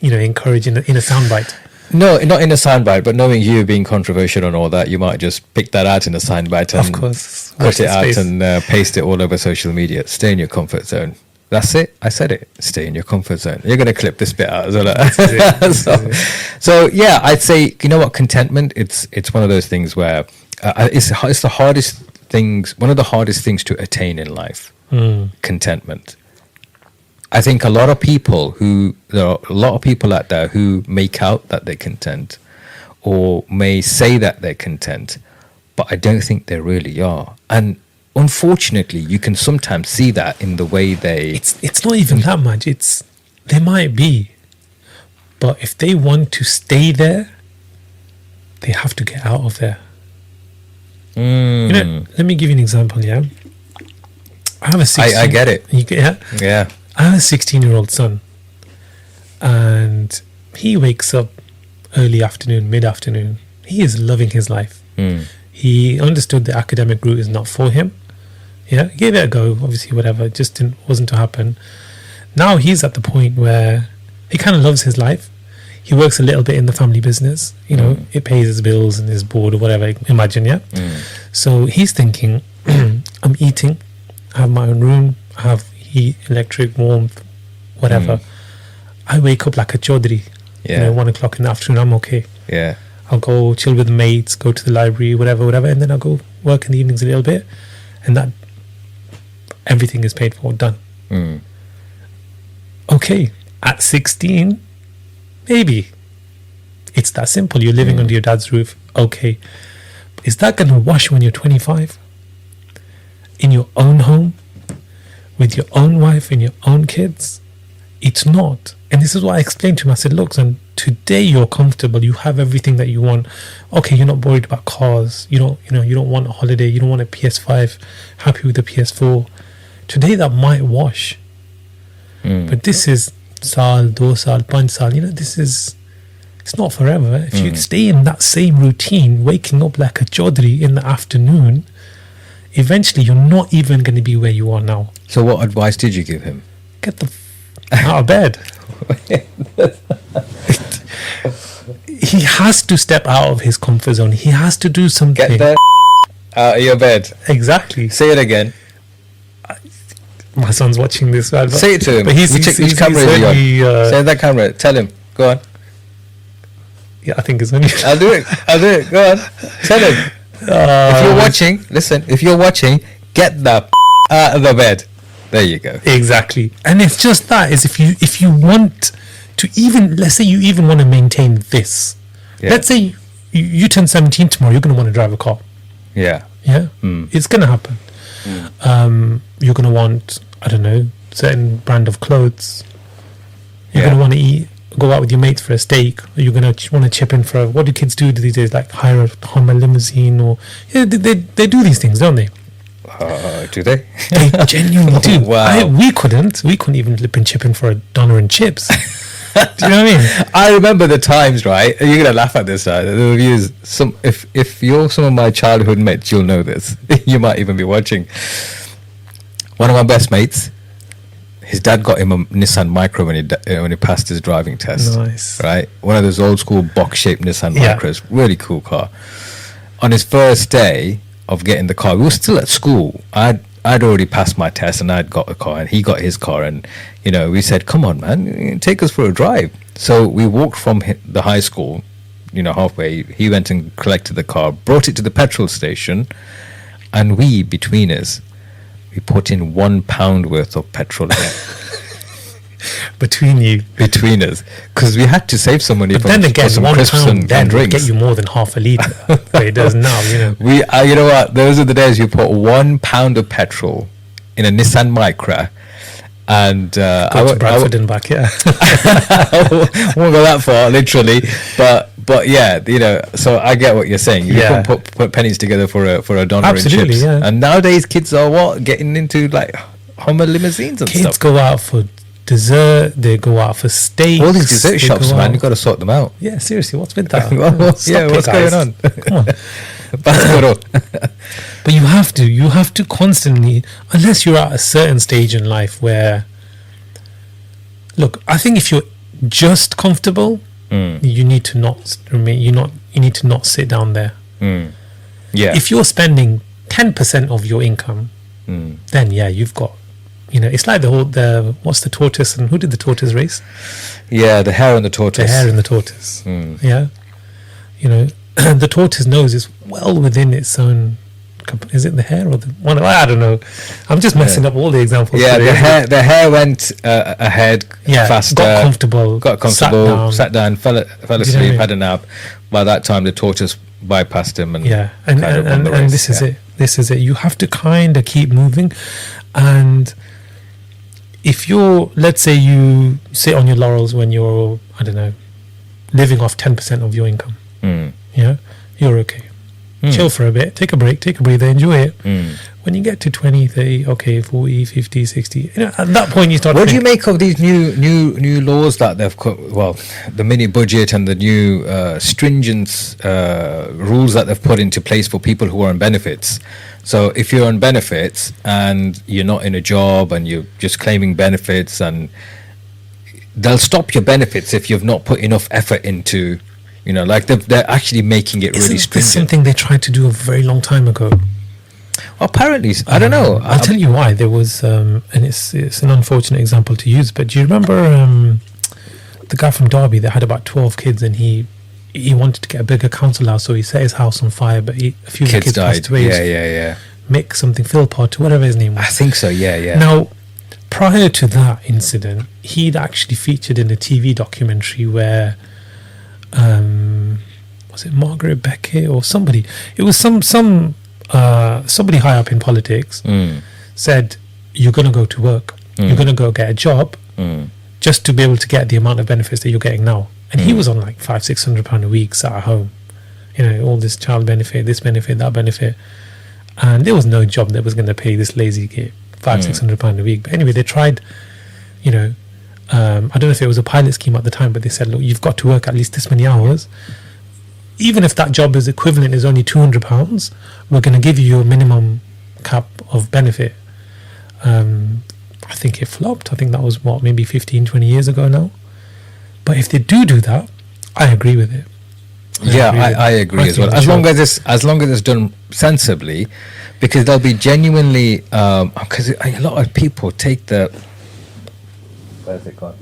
encourage in a soundbite. No, not in a soundbite, but knowing you being controversial and all that, you might just pick that out in a soundbite and of course, cut it out and paste it all over social media. Stay in your comfort zone. That's it. I said it. Stay in your comfort zone. You're going to clip this bit out as well. So yeah, I'd say, contentment, it's one of those things where it's the hardest things, one of the hardest things to attain in life, contentment. I think there are a lot of people out there who make out that they're content or may say that they're content, but I don't think they really are. And unfortunately, you can sometimes see that in the way they... It's not even that much. It's They might be. But if they want to stay there, they have to get out of there. You know, let me give you an example, yeah? I have a 16... I get it. Yeah? I have a 16-year-old son. And he wakes up early afternoon, mid-afternoon. He is loving his life. He understood the academic route is not for him. Yeah, gave it a go, obviously, whatever. It just wasn't to happen. Now he's at the point where he kind of loves his life. He works a little bit in the family business. You know, it pays his bills and his board or whatever, imagine, yeah? So he's thinking, I'm eating, I have my own room, I have heat, electric, warmth, whatever. I wake up like a chaudhry. You know, 1 o'clock in the afternoon, I'm okay. Yeah. I'll go chill with the mates, go to the library, whatever, and then I'll go work in the evenings a little bit. And that, everything is paid for, done. Okay, at 16, maybe. It's that simple. You're living under your dad's roof. Okay. Is that going to wash when you're 25? In your own home? With your own wife and your own kids? It's not. And this is what I explained to him. I said, look, son, today you're comfortable. You have everything that you want. Okay, you're not worried about cars. You don't want a holiday. You don't want a PS5. Happy with the PS4. Today that might wash. But this is saal, 2 saal, 5 saal. You know, it's not forever. If you stay in that same routine, waking up like a chaudhry in the afternoon, eventually you're not even going to be where you are now. So what advice did you give him? Get the out of bed. He has to step out of his comfort zone. He has to do something. Get the out of your bed. Exactly. Say it again. My son's watching this. Right? Say it to him. But Which camera is he on? Say that camera. Tell him. Go on. Yeah, I think it's on you. I'll do it. Go on. Tell him. If you're watching, listen. If you're watching, get the out of the bed. There you go. Exactly. And it's just that is if you want to even, let's say you even want to maintain this. Yeah. Let's say you turn 17 tomorrow, you're going to want to drive a car. Yeah. Yeah. It's going to happen. You're going to want, I don't know, certain brand of clothes. You're going to want to go out with your mates for a steak. Or you're going to want to chip in for what do kids do these days? Like hire a Hummer limousine or they do these things, don't they? Do they? They genuinely do. Wow. We couldn't even lip and chip in for a doner and chips. Do you know what I mean? I remember the times, right? You're gonna laugh at this. The reviews. If you're some of my childhood mates, you'll know this. You might even be watching. One of my best mates, his dad got him a Nissan Micra when he passed his driving test. Nice. Right, one of those old school box-shaped Nissan Micras, really cool car. On his first day of getting the car, we were still at school. I'd already passed my test and I'd got a car and he got his car, and we said, come on man, take us for a drive. So we walked from the high school, halfway. He went and collected the car, brought it to the petrol station, and between us, we put in £1 worth of petrol in it. Between us, because we had to save some money. But then again, some £1 crisps and then would drinks. get you more than half a litre. But it does now, We, you know what? Those are the days you put £1 of petrol in a Nissan Micra, and go to Bradford and back. Yeah, I won't go that far, literally, but yeah, So I get what you're saying. You can put pennies together for a doner and chips. Yeah. And nowadays, kids are getting into like Hummer limousines and stuff. Kids go out for dessert, they go out for steaks. All these dessert shops, man, you've got to sort them out. Yeah, seriously, what's with that? What's going on? Come on. But you have to constantly, unless you're at a certain stage in life where, look, I think if you're just comfortable, you need to not remain, you need to not sit down there. Yeah. If you're spending 10% of your income, then you've got, it's like what's the tortoise, and who did the tortoise race? Yeah, the hare and the tortoise. The hare and the tortoise. Yeah. The tortoise knows it's well within its own. Is it the hare or the one? I don't know. I'm just messing up all the examples. Yeah, the hare went ahead faster. Got comfortable. Sat down, fell asleep, had a nap. By that time, the tortoise bypassed him, and and this is it. This is it. You have to kind of keep moving, and if you're, let's say you sit on your laurels when you're, I don't know, living off 10% of your income, yeah, you're okay. Chill for a bit, take a break, take a breather, enjoy it. When you get to 20, 30, okay, 40, 50, 60, you know, at that point you start. What do you make of these new laws that they've well, the mini budget and the new stringent rules that they've put into place for people who are on benefits? So if you're on benefits and you're not in a job and you're just claiming benefits, and they'll stop your benefits if you've not put enough effort into, you know, like they're actually making it really stringent. This something they tried to do a very long time ago. Apparently, I don't know. I'll tell you why. There was, and it's an unfortunate example to use, but do you remember the guy from Derby that had about 12 kids, and he wanted to get a bigger council house, so he set his house on fire, but a few of the kids died. passed away. Yeah. Mick something, Philpott, whatever his name was. I think so, yeah. Now, prior to that incident, he'd actually featured in a TV documentary where, was it Margaret Beckett or somebody? It was somebody high up in politics said, you're going to go to work, you're going to go get a job just to be able to get the amount of benefits that you're getting now. And he was on like £500-600 a week, sat at home, you know, all this child benefit, this benefit, that benefit, and there was no job that was going to pay this lazy kid £500-600 a week. But anyway, they tried, you know, I don't know if it was a pilot scheme at the time, but they said, look, you've got to work at least this many hours. Even if that job is equivalent is only £200, we're going to give you your minimum cap of benefit. I think it flopped. I think that was maybe 15-20 years ago now. But if they do that, I agree with it. I agree as well. As long as it's done sensibly, because they'll be genuinely, because a lot of people take the, where's it gone?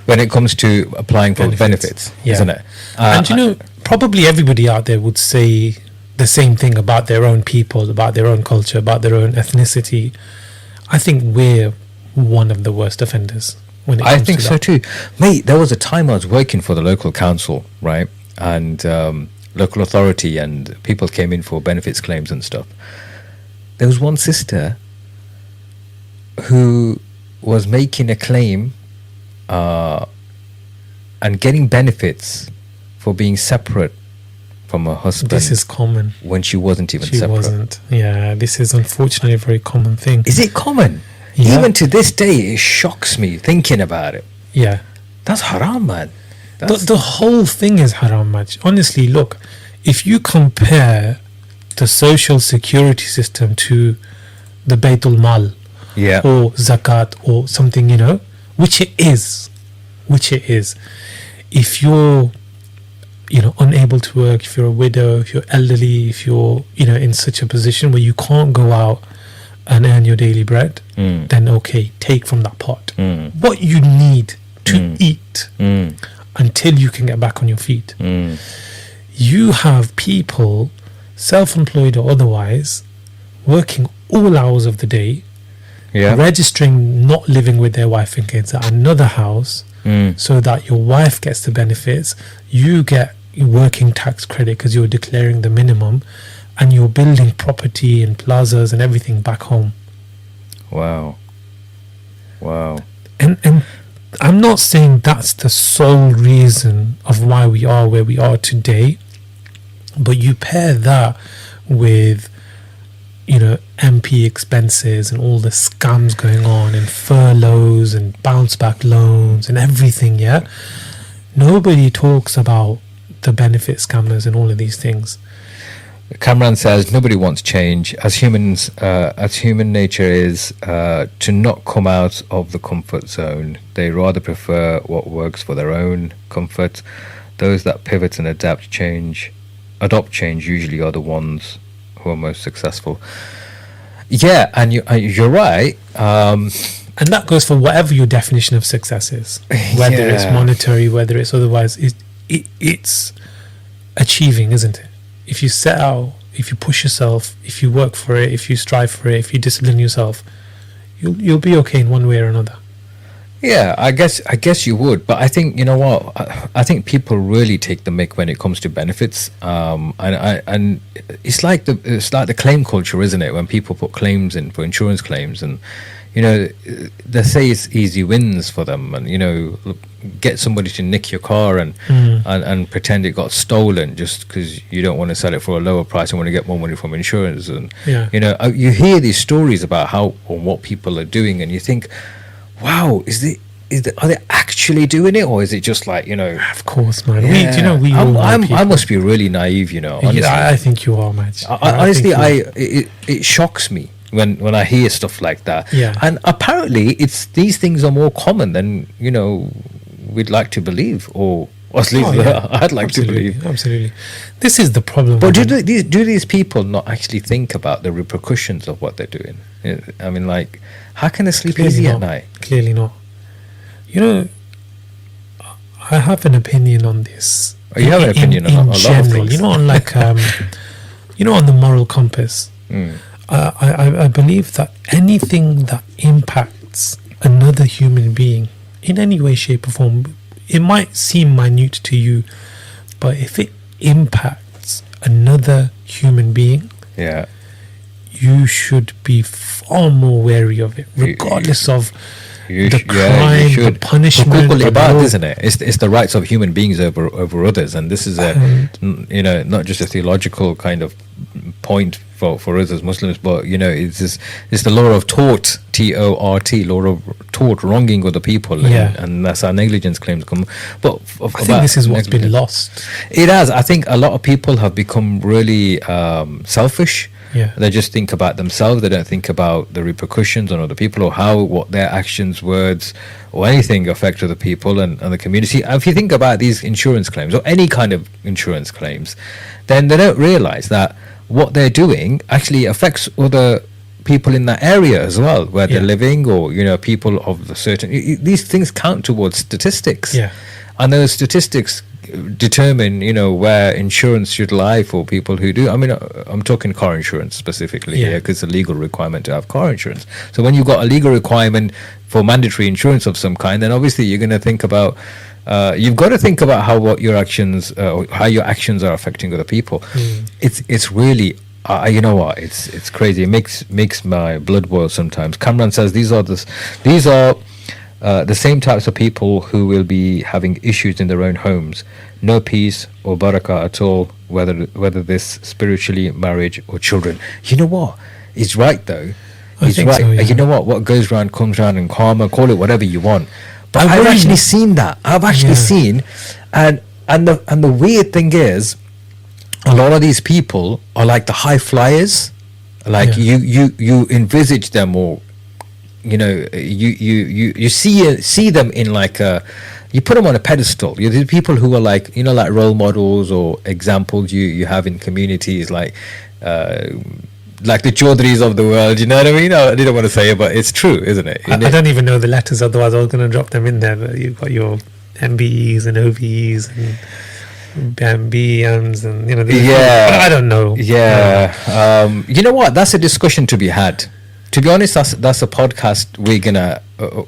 When it comes to applying for benefits, isn't it? And you know, probably everybody out there would say the same thing about their own people, about their own culture, about their own ethnicity. I think we're one of the worst offenders. I think so too, mate. There was a time I was working for the local council, right, and local authority, and people came in for benefits claims and stuff. There was one sister who was making a claim and getting benefits for being separate from her husband. This is common. When she wasn't even separate. She wasn't. Yeah, this is unfortunately a very common thing. Is it common? Yeah. Even to this day, it shocks me thinking about it. Yeah. That's haram, man. The whole thing is haram, man. Honestly, look, if you compare the social security system to the Baytul Mal or Zakat or something, you know, which it is, if you're, you know, unable to work, if you're a widow, if you're elderly, if you're, you know, in such a position where you can't go out and earn your daily bread, then okay, take from that pot what you need to eat until you can get back on your feet. You have people, self-employed or otherwise, working all hours of the day, registering not living with their wife and kids at another house, so that your wife gets the benefits, you get working tax credit because you're declaring the minimum, and you're building property and plazas and everything back home. Wow. And I'm not saying that's the sole reason of why we are where we are today, but you pair that with, you know, MP expenses and all the scams going on and furloughs and bounce back loans and everything, nobody talks about the benefit scammers and all of these things. Kamran says nobody wants change. As humans, as human nature is to not come out of the comfort zone. They rather prefer what works for their own comfort. Those that pivot and adopt change usually are the ones who are most successful. Yeah, and you're right. And that goes for whatever your definition of success is, whether it's monetary, whether it's otherwise. It's achieving, isn't it? If you set out, if you push yourself, if you work for it, if you strive for it, if you discipline yourself, you'll be okay in one way or another. Yeah, I guess you would, but I think, you know what, I think people really take the mick when it comes to benefits, and it's like the claim culture, isn't it? When people put claims in for insurance claims, and they say it's easy wins for them, and get somebody to nick your car and pretend it got stolen just because you don't want to sell it for a lower price and want to get more money from insurance. And you hear these stories about how or what people are doing, and you think, wow, are they actually doing it, or is it just like Of course, man. Yeah. We all I must be really naive, honestly. Yeah, I think you are, Maj. Honestly, it shocks me when I hear stuff like that. Yeah. And apparently these things are more common than we'd like to believe, or at least I'd like to believe. Absolutely. This is the problem. But do these people not actually think about the repercussions of what they're doing? I mean, like, how can they sleep easy at night? Clearly not. I have an opinion on this. Oh, you have an opinion on a lot of things. On like, on the moral compass. I believe that anything that impacts another human being in any way, shape, or form, it might seem minute to you, but if it impacts another human being, you should be far more wary of it, regardless of the crime, the punishment. Isn't it? It's the rights of human beings over others, and this is not just a theological kind of point for us as Muslims, but it's the law of tort, T-O-R-T, law of tort, wronging other people, and that's how negligence claims come. But I think this is what's been lost. It has. I think a lot of people have become really selfish. They just think about themselves. They don't think about the repercussions on other people, or what their actions, words, or anything affect other people and the community. If you think about these insurance claims, or any kind of insurance claims, then they don't realize that what they're doing actually affects other people in that area as well, where they're living, or people of a certain. These things count towards statistics, and those statistics determine where insurance should lie for people who do. I mean, I'm talking car insurance specifically here, because it's a legal requirement to have car insurance. So when you've got a legal requirement for mandatory insurance of some kind, then obviously you're going to think about you've got to think about how your actions are affecting other people. It's really it's crazy. It makes my blood boil sometimes. Cameron says these are the same types of people who will be having issues in their own homes, no peace or barakah at all, whether this spiritually, marriage, or children. You know what? He's right though. He's right. So, you know what goes round comes round, and karma, call it whatever you want. But I've actually seen that. I've actually seen, and the weird thing is, a lot of these people are like the high flyers. Like you envisage them, or you see them in like you put them on a pedestal. The people who are like like role models or examples you have in communities, like the Chaudhrys of the world. You know what I mean? I didn't want to say it, but it's true, isn't it? I don't even know the letters, otherwise I was going to drop them in there. But you've got your MBEs and OVEs and BMs and I don't know. You know what? That's a discussion to be had. To be honest, that's a podcast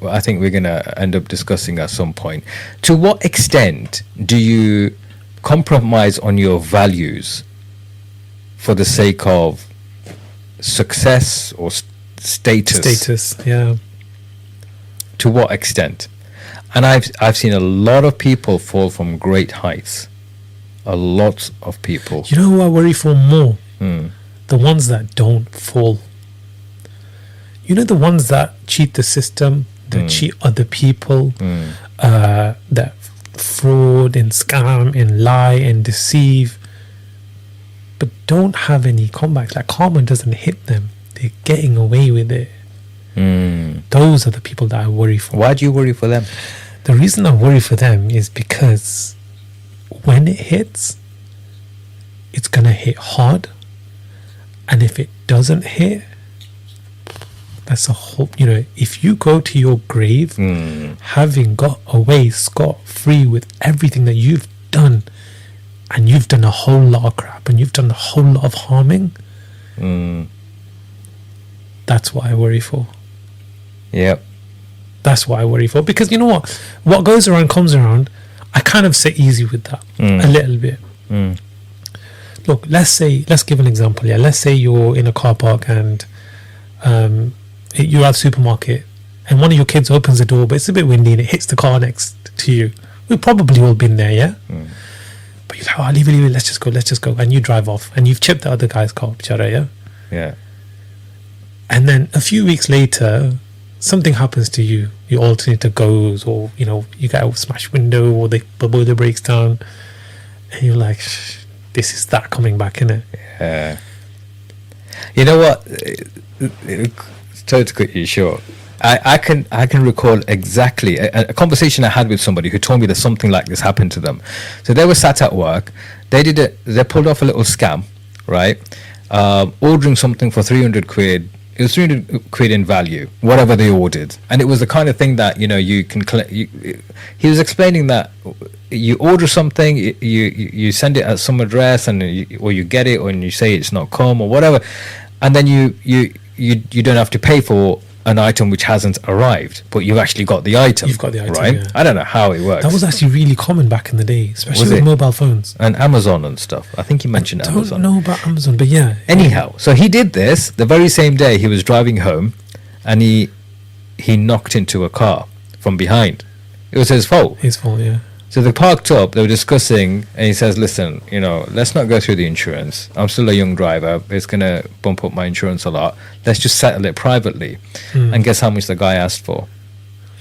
I think we're gonna end up discussing at some point. To what extent do you compromise on your values for the sake of success or status? To what extent? And I've seen a lot of people fall from great heights. A lot of people. You know who I worry for more? The ones that don't fall. The ones that cheat the system, that cheat other people, that fraud and scam and lie and deceive, but don't have any comeback. Like, karma doesn't hit them. They're getting away with it. Those are the people that I worry for. Why do you worry for them? The reason I worry for them is because when it hits, it's going to hit hard. And if it doesn't hit, that's a whole, if you go to your grave having got away scot-free with everything that you've done, and you've done a whole lot of crap, and you've done a whole lot of harming, that's what I worry for. Yep. That's what I worry for. Because you know what goes around comes around. I kind of sit easy with that a little bit. Look, let's give an example. Let's say you're in a car park and you're at the supermarket and one of your kids opens the door, but it's a bit windy and it hits the car next to you. We've probably all been there, yeah? But you're like, oh, leave it, let's just go. And you drive off and you've chipped the other guy's car, bichara, yeah? Yeah. And then a few weeks later, something happens to you. Your alternator goes, or, you know, you get a smashed window, or the boiler breaks down. And you're like, this is that coming back, innit? Yeah. You know what? Sorry to cut you short. I can recall exactly a conversation I had with somebody who told me that something like this happened to them. So they were sat at work. They pulled off a little scam, right? Ordering something for 300 quid. It was 300 quid in value, whatever they ordered. And it was the kind of thing that, you know, you can he was explaining that you order something, you send it at some address, and or you get it, or you say it's not come or whatever, and then you don't have to pay for an item which hasn't arrived, but you've actually got the item. You've got the item, right? yeah. I don't know how it works. That was actually really common back in the day, especially with mobile phones. And Amazon and stuff. I think you mentioned Amazon. I don't know about Amazon, but yeah. Anyhow, so he did this the very same day he was driving home, and he knocked into a car from behind. It was his fault. His fault, yeah. So they parked up, they were discussing, and he says, listen, you know, let's not go through the insurance. I'm still a young driver. It's going to bump up my insurance a lot. Let's just settle it privately. And guess how much the guy asked for?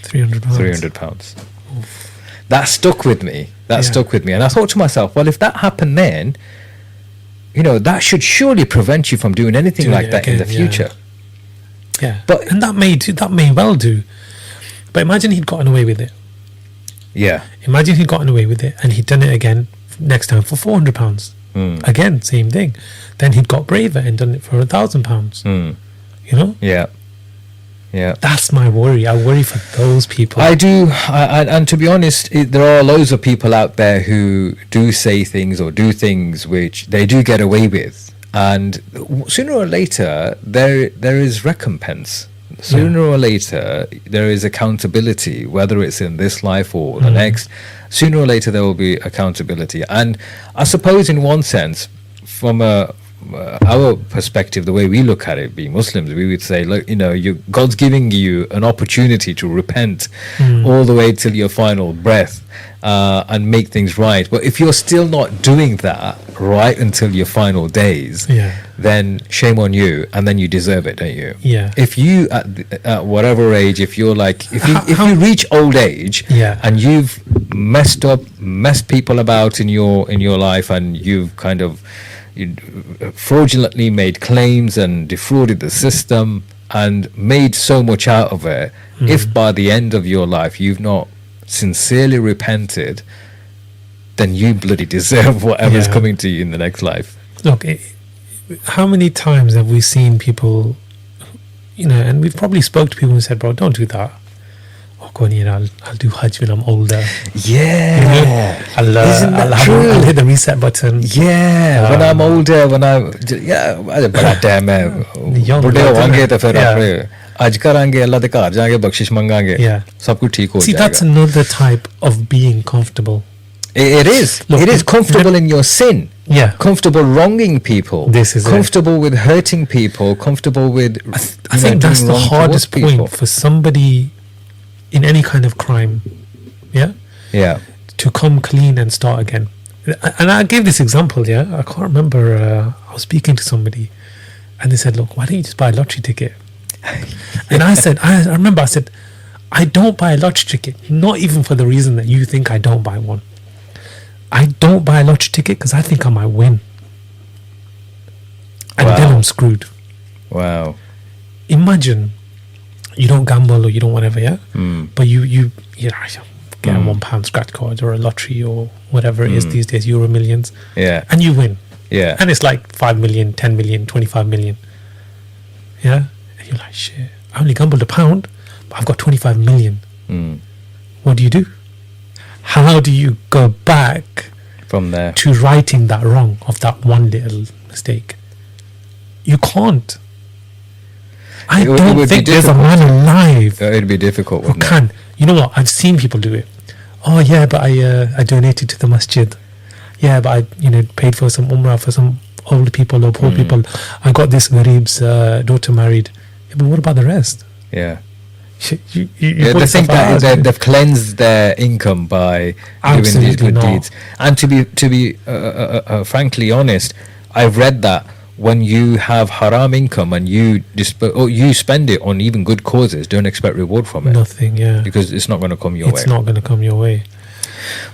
£300. £300. That stuck with me. Stuck with me. And I thought to myself, well, if that happened then, you know, that should surely prevent you from doing anything like that in the future. Yeah. And that may well do. But imagine he'd gotten away with it. Yeah. Imagine he'd gotten away with it and he'd done it again next time for £400. Again, same thing. Then he'd got braver and done it for £1,000. You know? Yeah. Yeah. That's my worry. I worry for those people. I do. And to be honest, there are loads of people out there who do say things or do things which they do get away with. And sooner or later, there is recompense. Sooner or later, there is accountability, whether it's in this life or the next. Sooner or later, there will be accountability. And I suppose in one sense, from our perspective, the way we look at it, being Muslims, we would say, look, you know, God's giving you an opportunity to repent all the way till your final breath and make things right. But if you're still not doing that right until your final days, then shame on you, and then you deserve it, don't you? Yeah. If you at whatever age, if you're like, if you reach old age, and you've messed people about in your life, and you've kind of fraudulently made claims and defrauded the system and made so much out of it, if by the end of your life you've not sincerely repented, then you bloody deserve whatever's coming to you in the next life. Look, how many times have we seen people, you know, and we've probably spoke to people who said, bro, don't do that. Oh, go on, you know, I'll do Hajj when I'm older. Yeah. You know, I'll hit the reset button. Yeah. When I'm older, when I'm... Yeah. बड़ा time है. बड़े होंगे तो फिर आज करांगे अल्लाह के घर जाएंगे बख्शिश मांगेंगे सब कुछ ठीक हो जाएगा. See, that's another type of being comfortable. It is. Look, it is comfortable in your sin. Yeah. Comfortable wronging people. This is comfortable with hurting people. Comfortable with... I think that's the hardest point for somebody in any kind of crime. Yeah? Yeah. To come clean and start again. And I gave this example, yeah? I can't remember. I was speaking to somebody and they said, look, why don't you just buy a lottery ticket? And I said, I remember I said, I don't buy a lottery ticket, not even for the reason that you think I don't buy one. I don't buy a lottery ticket because I think I might win. And then I'm screwed. Wow. Imagine you don't gamble or you don't whatever, yeah? But you get a £1 scratch card or a lottery or whatever it is these days, Euro Millions. Yeah. And you win. Yeah. And it's like 5 million, 10 million, 25 million. Yeah? And you're like, shit, I only gambled £1, but I've got 25 million. What do? How do you go back from there to righting that wrong of that one little mistake? You can't. I don't think there's a man alive it'd be difficult who can. You know what? I've seen people do it. Oh yeah, but I donated to the masjid. Yeah, but I paid for some umrah for some old people or poor people. I got this ghareeb's daughter married. Yeah, but what about the rest? Yeah. You Yeah, put they yourself think that out as- they've cleansed their income by doing these Absolutely good not. deeds. And to be frankly honest, I've read that when you have haram income and you you spend it on even good causes, don't expect reward from it Nothing, yeah. because it's not going to come your way. It's not going to come your way.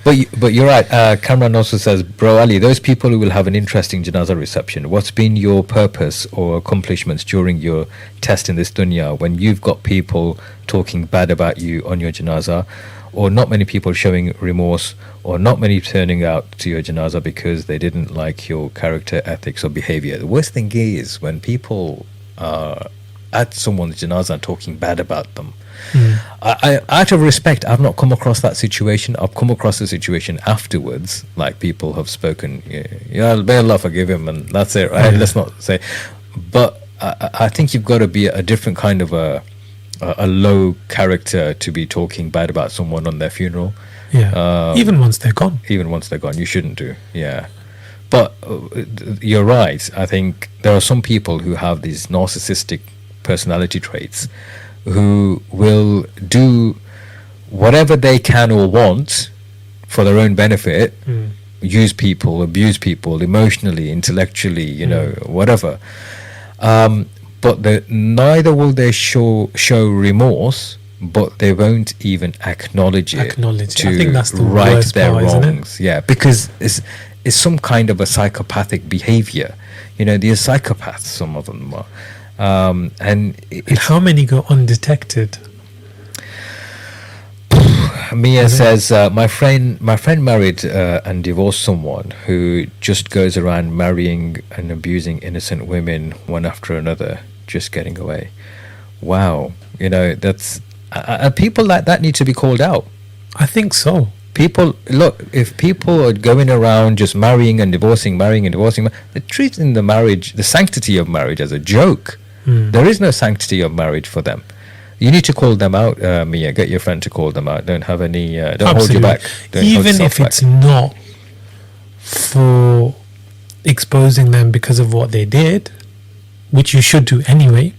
But you're right. Cameron also says, Bro Ali, those people who will have an interesting janazah reception, what's been your purpose or accomplishments during your test in this dunya when you've got people talking bad about you on your janazah, or not many people showing remorse, or not many turning out to your janazah because they didn't like your character, ethics, or behavior? The worst thing is when people are at someone's janazah talking bad about them. I out of respect, I've not come across that situation. I've come across the situation afterwards, like people have spoken, yeah, may Allah forgive him, and that's it, right? Let's not say. But I think you've got to be a different kind of a low character to be talking bad about someone on their funeral. Yeah. Even once they're gone. Even once they're gone, you shouldn't do. Yeah. But you're right. I think there are some people who have these narcissistic personality traits who will do whatever they can or want for their own benefit, use people, abuse people emotionally, intellectually, whatever. But neither will they show remorse, but they won't even acknowge it to I think that's the right worst their part, isn't it? wrongs. Yeah, because it's some kind of a psychopathic behavior. They're psychopaths, some of them are. And how many go undetected? Mia says, my friend married and divorced someone who just goes around marrying and abusing innocent women one after another, just getting away. Wow. That's people like that need to be called out. I think so. If people are going around just marrying and divorcing, they're treating the sanctity of marriage as a joke. There is no sanctity of marriage for them. You need to call them out, Mia. Get your friend to call them out. Don't have any. Don't hold you back. Even if it's not for exposing them because of what they did, which you should do anyway,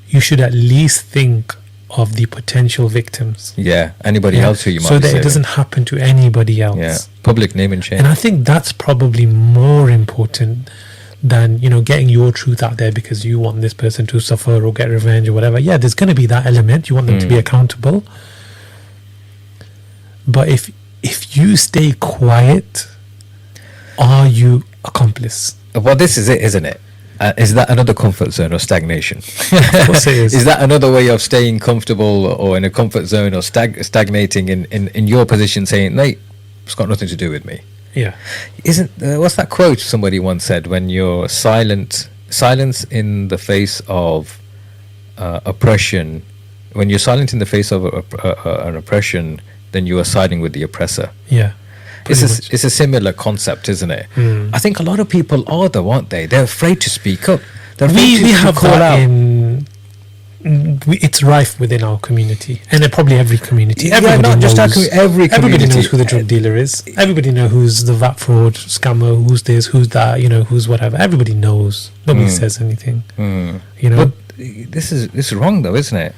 you should at least think of the potential victims. Yeah, anybody else who you might so be that saving. it doesn't happen to anybody else. Yeah, public name and shame. And I think that's probably more important than getting your truth out there because you want this person to suffer or get revenge or whatever. Yeah, there's going to be that element. You want them to be accountable. But if you stay quiet, are you accomplice? Well, this is it, isn't it? Is that another comfort zone or stagnation? Of course it is. Is that another way of staying comfortable or in a comfort zone or stagnating in your position, saying, "Mate, it's got nothing to do with me"? Yeah. Isn't what's that quote somebody once said? When you're silence in the face of oppression, when you're silent in the face of an oppression, then you are siding with the oppressor. Yeah. It's a similar concept, isn't it? I think a lot of people are, though, aren't they? They're afraid to speak up. They're afraid We to have call that out. it's rife within our community, and in probably every community. Yeah, not just our every community. Everybody knows who the drug dealer is. Everybody knows who's the VAT fraud scammer, who's this, who's that, who's whatever. Everybody knows. Nobody says anything. But this is wrong, though, isn't it?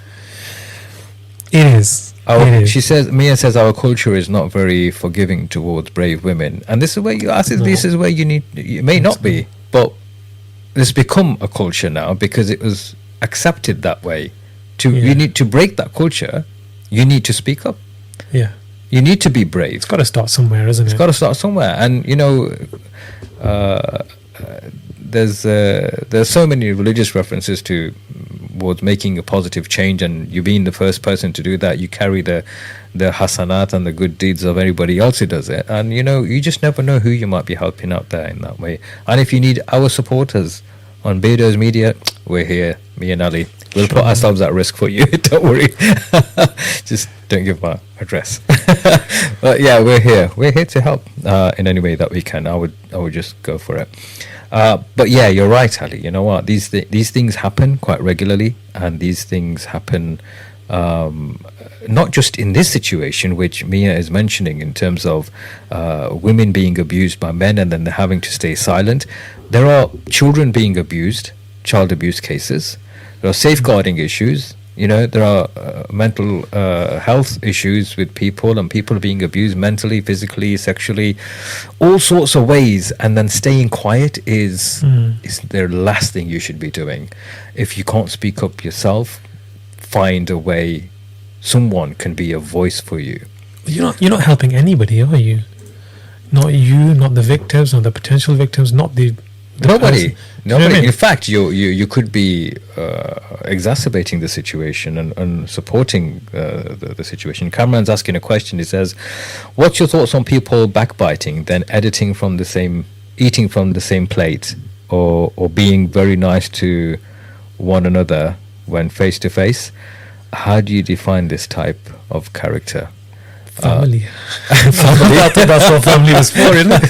It is. Mia says our culture is not very forgiving towards brave women, and this is where this is where you may not be, but it's become a culture now because it was accepted that way. You need to break that culture. You need to speak up. Yeah, you need to be brave. It's got to start somewhere, isn't it? It's got to start somewhere, and there's so many religious references towards making a positive change, and you being the first person to do that, you carry the hasanat and the good deeds of everybody else who does it, and you just never know who you might be helping out there in that way. And if you need our supporters on Beardo's Media, we're here, me and Ali. We'll put ourselves at risk for you. Don't worry. Just don't give our address. But yeah, we're here. We're here to help in any way that we can. I would just go for it. But yeah, you're right, Ali. You know what? These things happen quite regularly, and these things happen not just in this situation, which Mia is mentioning, in terms of women being abused by men and then they're having to stay silent. There are children being abused, child abuse cases. There are safeguarding issues. There are mental health issues with people, and people are being abused mentally, physically, sexually, all sorts of ways. And then staying quiet is the last thing you should be doing. If you can't speak up yourself, find a way. Someone can be a voice for you. You're not helping anybody, are you? Not you, not the victims, not the potential victims, not the Nobody. person. You know what I mean? In fact, you could be exacerbating the situation and supporting the situation. Cameron's asking a question. He says, "What's your thoughts on people backbiting, then eating from the same plate, or being very nice to one another when face to face? How do you define this type of character?" Family. Family. That's what family was for, isn't it?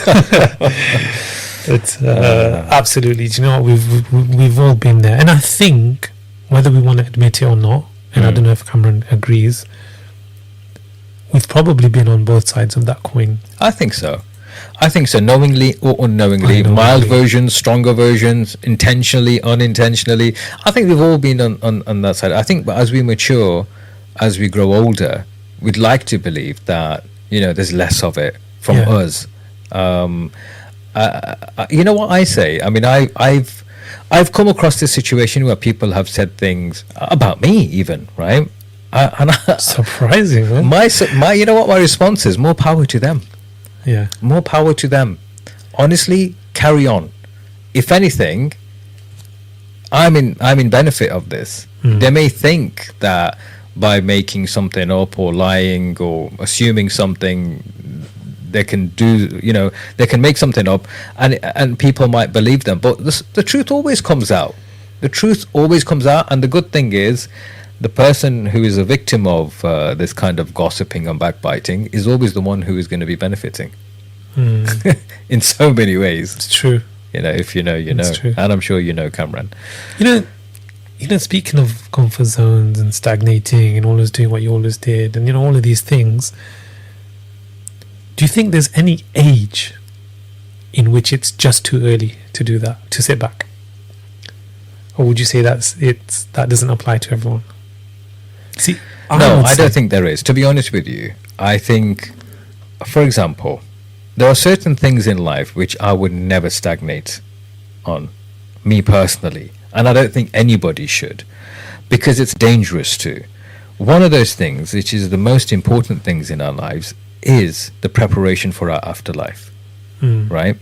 It's absolutely. Do you know what? We've all been there, and I think whether we want to admit it or not, and I don't know if Cameron agrees, we've probably been on both sides of that coin. I think so, knowingly or unknowingly, mild versions, stronger versions, intentionally, unintentionally. I think we've all been on that side. I think, but as we mature, as we grow older, we'd like to believe that there's less of it from us. You know what I say? I mean, I've come across this situation where people have said things about me, even, right? Surprising, man. My my response is more power to them. Yeah, more power to them. Honestly, carry on. If anything, I'm in benefit of this. They may think that by making something up or lying or assuming something, they can do, they can make something up and people might believe them. But the truth always comes out. The truth always comes out. And the good thing is, the person who is a victim of this kind of gossiping and backbiting is always the one who is going to be benefiting in so many ways. It's true. If you know, It's true. and I'm sure Cameron. Speaking of comfort zones and stagnating and always doing what you always did, and all of these things, do you think there's any age in which it's just too early to do that, to sit back? Or would you say that doesn't apply to everyone? See, I don't think there is. To be honest with you, I think, for example, there are certain things in life which I would never stagnate on, me personally. And I don't think anybody should, because it's dangerous too. One of those things, which is the most important things in our lives, is the preparation for our afterlife, right?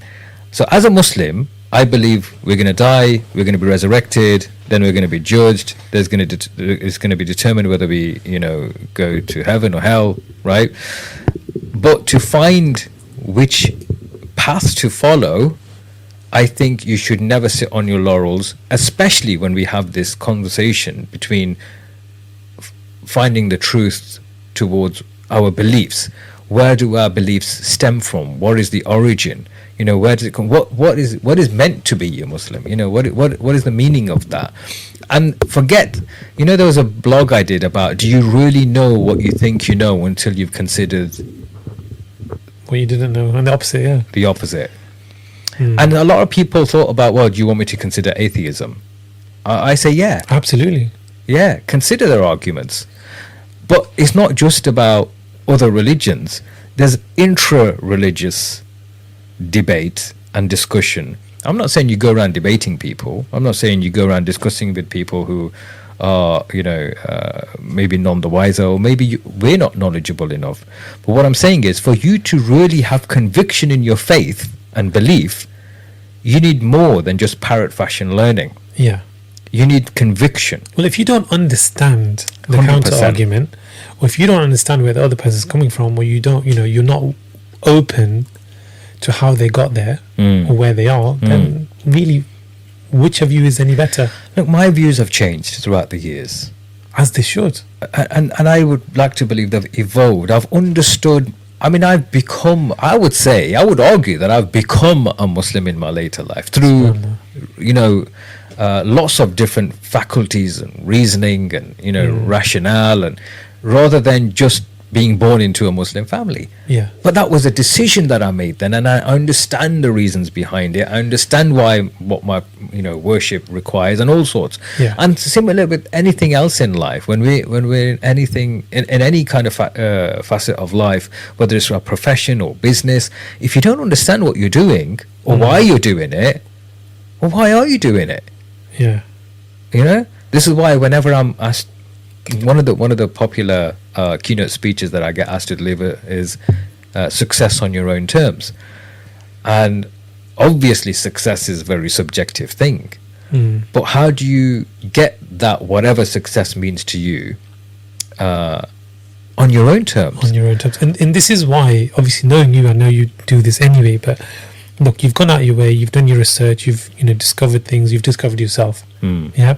So as a Muslim, I believe we're going to die, we're going to be resurrected, then we're going to be judged. It's going to be determined whether we, go to heaven or hell, right? But to find which path to follow, I think you should never sit on your laurels, especially when we have this conversation between finding the truth towards our beliefs. Where do our beliefs stem from? What is the origin? Where does it come? What is meant to be a Muslim? What is the meaning of that? And forget, there was a blog I did about, do you really know what you think you know until you've considered what you didn't know, and the opposite, yeah. The opposite. And a lot of people thought about, well, do you want me to consider atheism? I say, yeah. Absolutely. Yeah, consider their arguments. But it's not just about other religions. There's intra-religious debate and discussion. I'm not saying you go around debating people. I'm not saying you go around discussing with people who are, maybe none the wiser, or maybe we're not knowledgeable enough. But what I'm saying is, for you to really have conviction in your faith and belief, you need more than just parrot fashion learning. Yeah. You need conviction. Well, if you don't understand the 100%. counter argument, or if you don't understand where the other person's coming from, or you don't, you're not open to how they got there or where they are, then really, which of you is any better? Look, my views have changed throughout the years, as they should, and I would like to believe they've evolved. I've understood. I mean, I would argue that I've become a Muslim in my later life through, lots of different faculties and reasoning and, rationale, and rather than just being born into a Muslim family. Yeah. But that was a decision that I made then, and I understand the reasons behind it. I understand what my worship requires and all sorts. Yeah. And similar with anything else in life, when we're in anything in any kind of facet of life, whether it's a profession or business, if you don't understand what you're doing or why you're doing it, or why are you doing it? Yeah. This is why whenever I'm asked, one of the popular keynote speeches that I get asked to deliver is success on your own terms. And obviously success is a very subjective thing. But how do you get that, whatever success means to you, on your own terms? On your own terms. And this is why, obviously knowing you, I know you do this anyway, but look, you've gone out of your way, you've done your research, you've discovered things, you've discovered yourself. Yeah.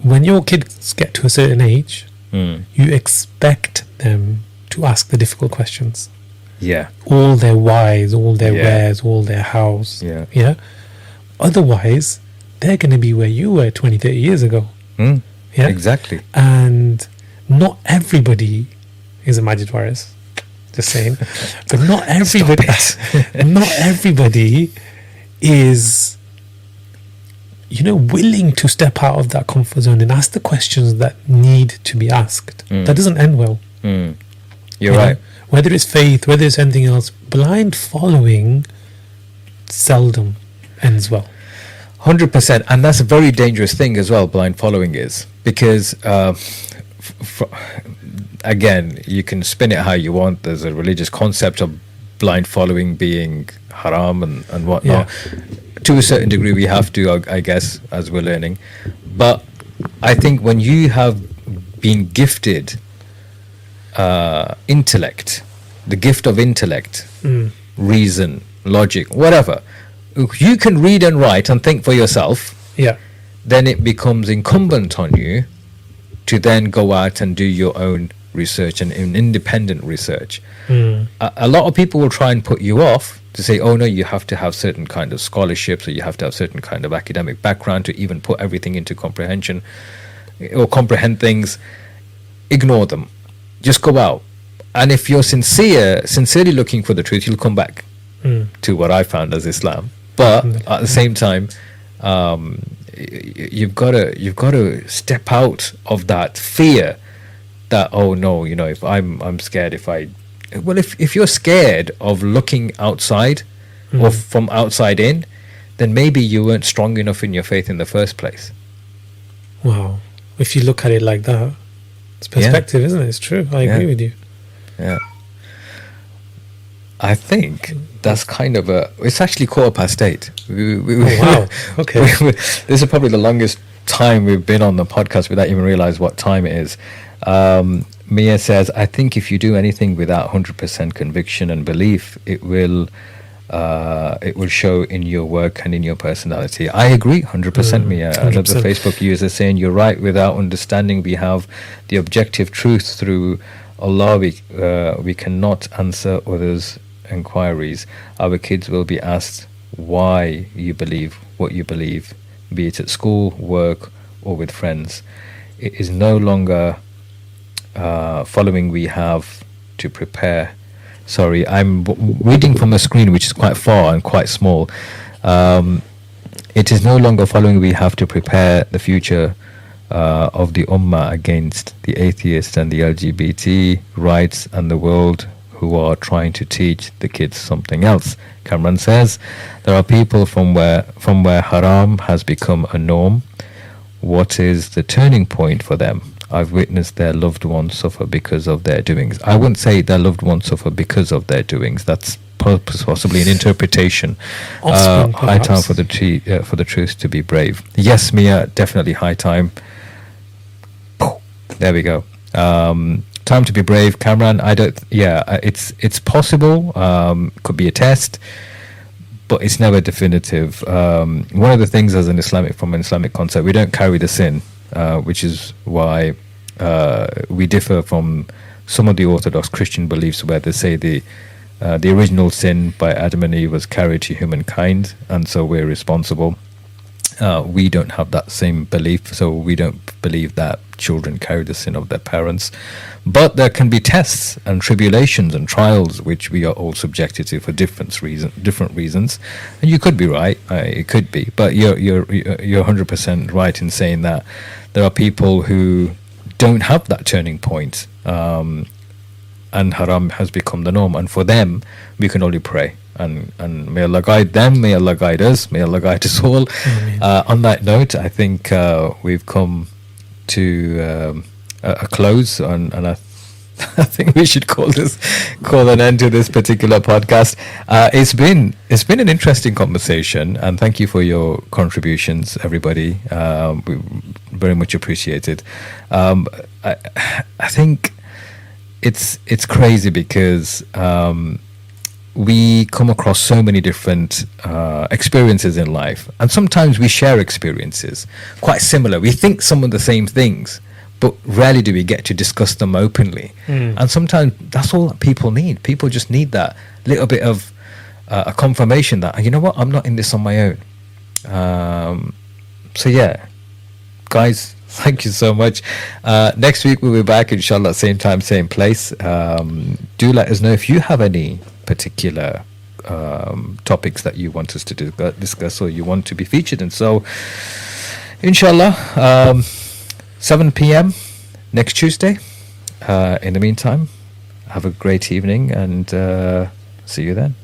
When your kids get to a certain age, you expect them to ask the difficult questions. Yeah. All their whys, all their wheres, all their hows. Yeah. Yeah. Otherwise, they're going to be where you were 20, 30 years ago. Yeah. Exactly. And not everybody is a Majid Waris. Just saying. But not everybody not everybody is willing to step out of that comfort zone and ask the questions that need to be asked. That doesn't end well. You're right. Whether it's faith, whether it's anything else, blind following seldom ends well. 100%. And that's a very dangerous thing as well, blind following is. Because, again, you can spin it how you want. There's a religious concept of blind following being haram and whatnot. Yeah. To a certain degree, we have to, I guess, as we're learning. But I think when you have been gifted intellect, the gift of intellect, reason, logic, whatever, you can read and write and think for yourself. Yeah. Then it becomes incumbent on you to then go out and do your own research and independent research. A lot of people will try and put you off to say, oh no, you have to have certain kind of scholarships, or you have to have certain kind of academic background to even put everything into comprehension or comprehend things. Ignore them. Just go out. And if you're sincerely looking for the truth, you'll come back to what I found as Islam. But at the same time, you've got to step out of that fear that, oh no, if I'm scared if you're scared of looking outside or from outside in, then maybe you weren't strong enough in your faith in the first place. Wow. If you look at it like that, it's perspective, isn't it? It's true. I agree with you. Yeah. I think that's kind of it's actually 8:15. Wow. Okay. This is probably the longest time we've been on the podcast without even realize what time it is. Mia says, I think if you do anything without 100% conviction and belief, it will show in your work and in your personality. I agree 100%, Mia. 100%. Another Facebook user saying, you're right, without understanding we have the objective truth through Allah, we cannot answer others' inquiries. Our kids will be asked why you believe what you believe, be it at school, work, or with friends. It is no longer following we have to prepare. Sorry, I'm reading from a screen which is quite far and quite small. It is no longer following we have to prepare the future of the Ummah against the atheists and the LGBT rights and the world who are trying to teach the kids something else. Cameron says, there are people from where haram has become a norm. What is the turning point for them? I've witnessed their loved ones suffer because of their doings. I wouldn't say their loved ones suffer because of their doings. That's possibly an interpretation. High time for the truth to be brave. Yes, Mia, definitely high time. There we go. Time to be brave, Cameron. It's possible. Could be a test, but it's never definitive. One of the things from an Islamic concept, we don't carry the sin, which is why we differ from some of the Orthodox Christian beliefs, where they say the original sin by Adam and Eve was carried to humankind, and so we're responsible. We don't have that same belief, so we don't believe that children carry the sin of their parents. But there can be tests and tribulations and trials which we are all subjected to for different reasons. And you could be right, it could be, but you're 100% right in saying that there are people who don't have that turning point, and haram has become the norm. And for them, we can only pray. And may Allah guide them, may Allah guide us, may Allah guide us all. On that note, I think we've come to a close, and I think we should call an end to this particular podcast. It's been an interesting conversation, and thank you for your contributions, everybody. We very much appreciate it. I think it's crazy because we come across so many different experiences in life, and sometimes we share experiences quite similar. We think some of the same things, but rarely do we get to discuss them openly. And sometimes that's all that people need. People just need that little bit of a confirmation that, you know what, I'm not in this on my own. So yeah, guys, thank you so much. Next week we'll be back, inshallah, same time, same place. Do let us know if you have any particular topics that you want us to discuss or you want to be featured in. So inshallah, 7 p.m. next Tuesday. In the meantime, have a great evening, and see you then.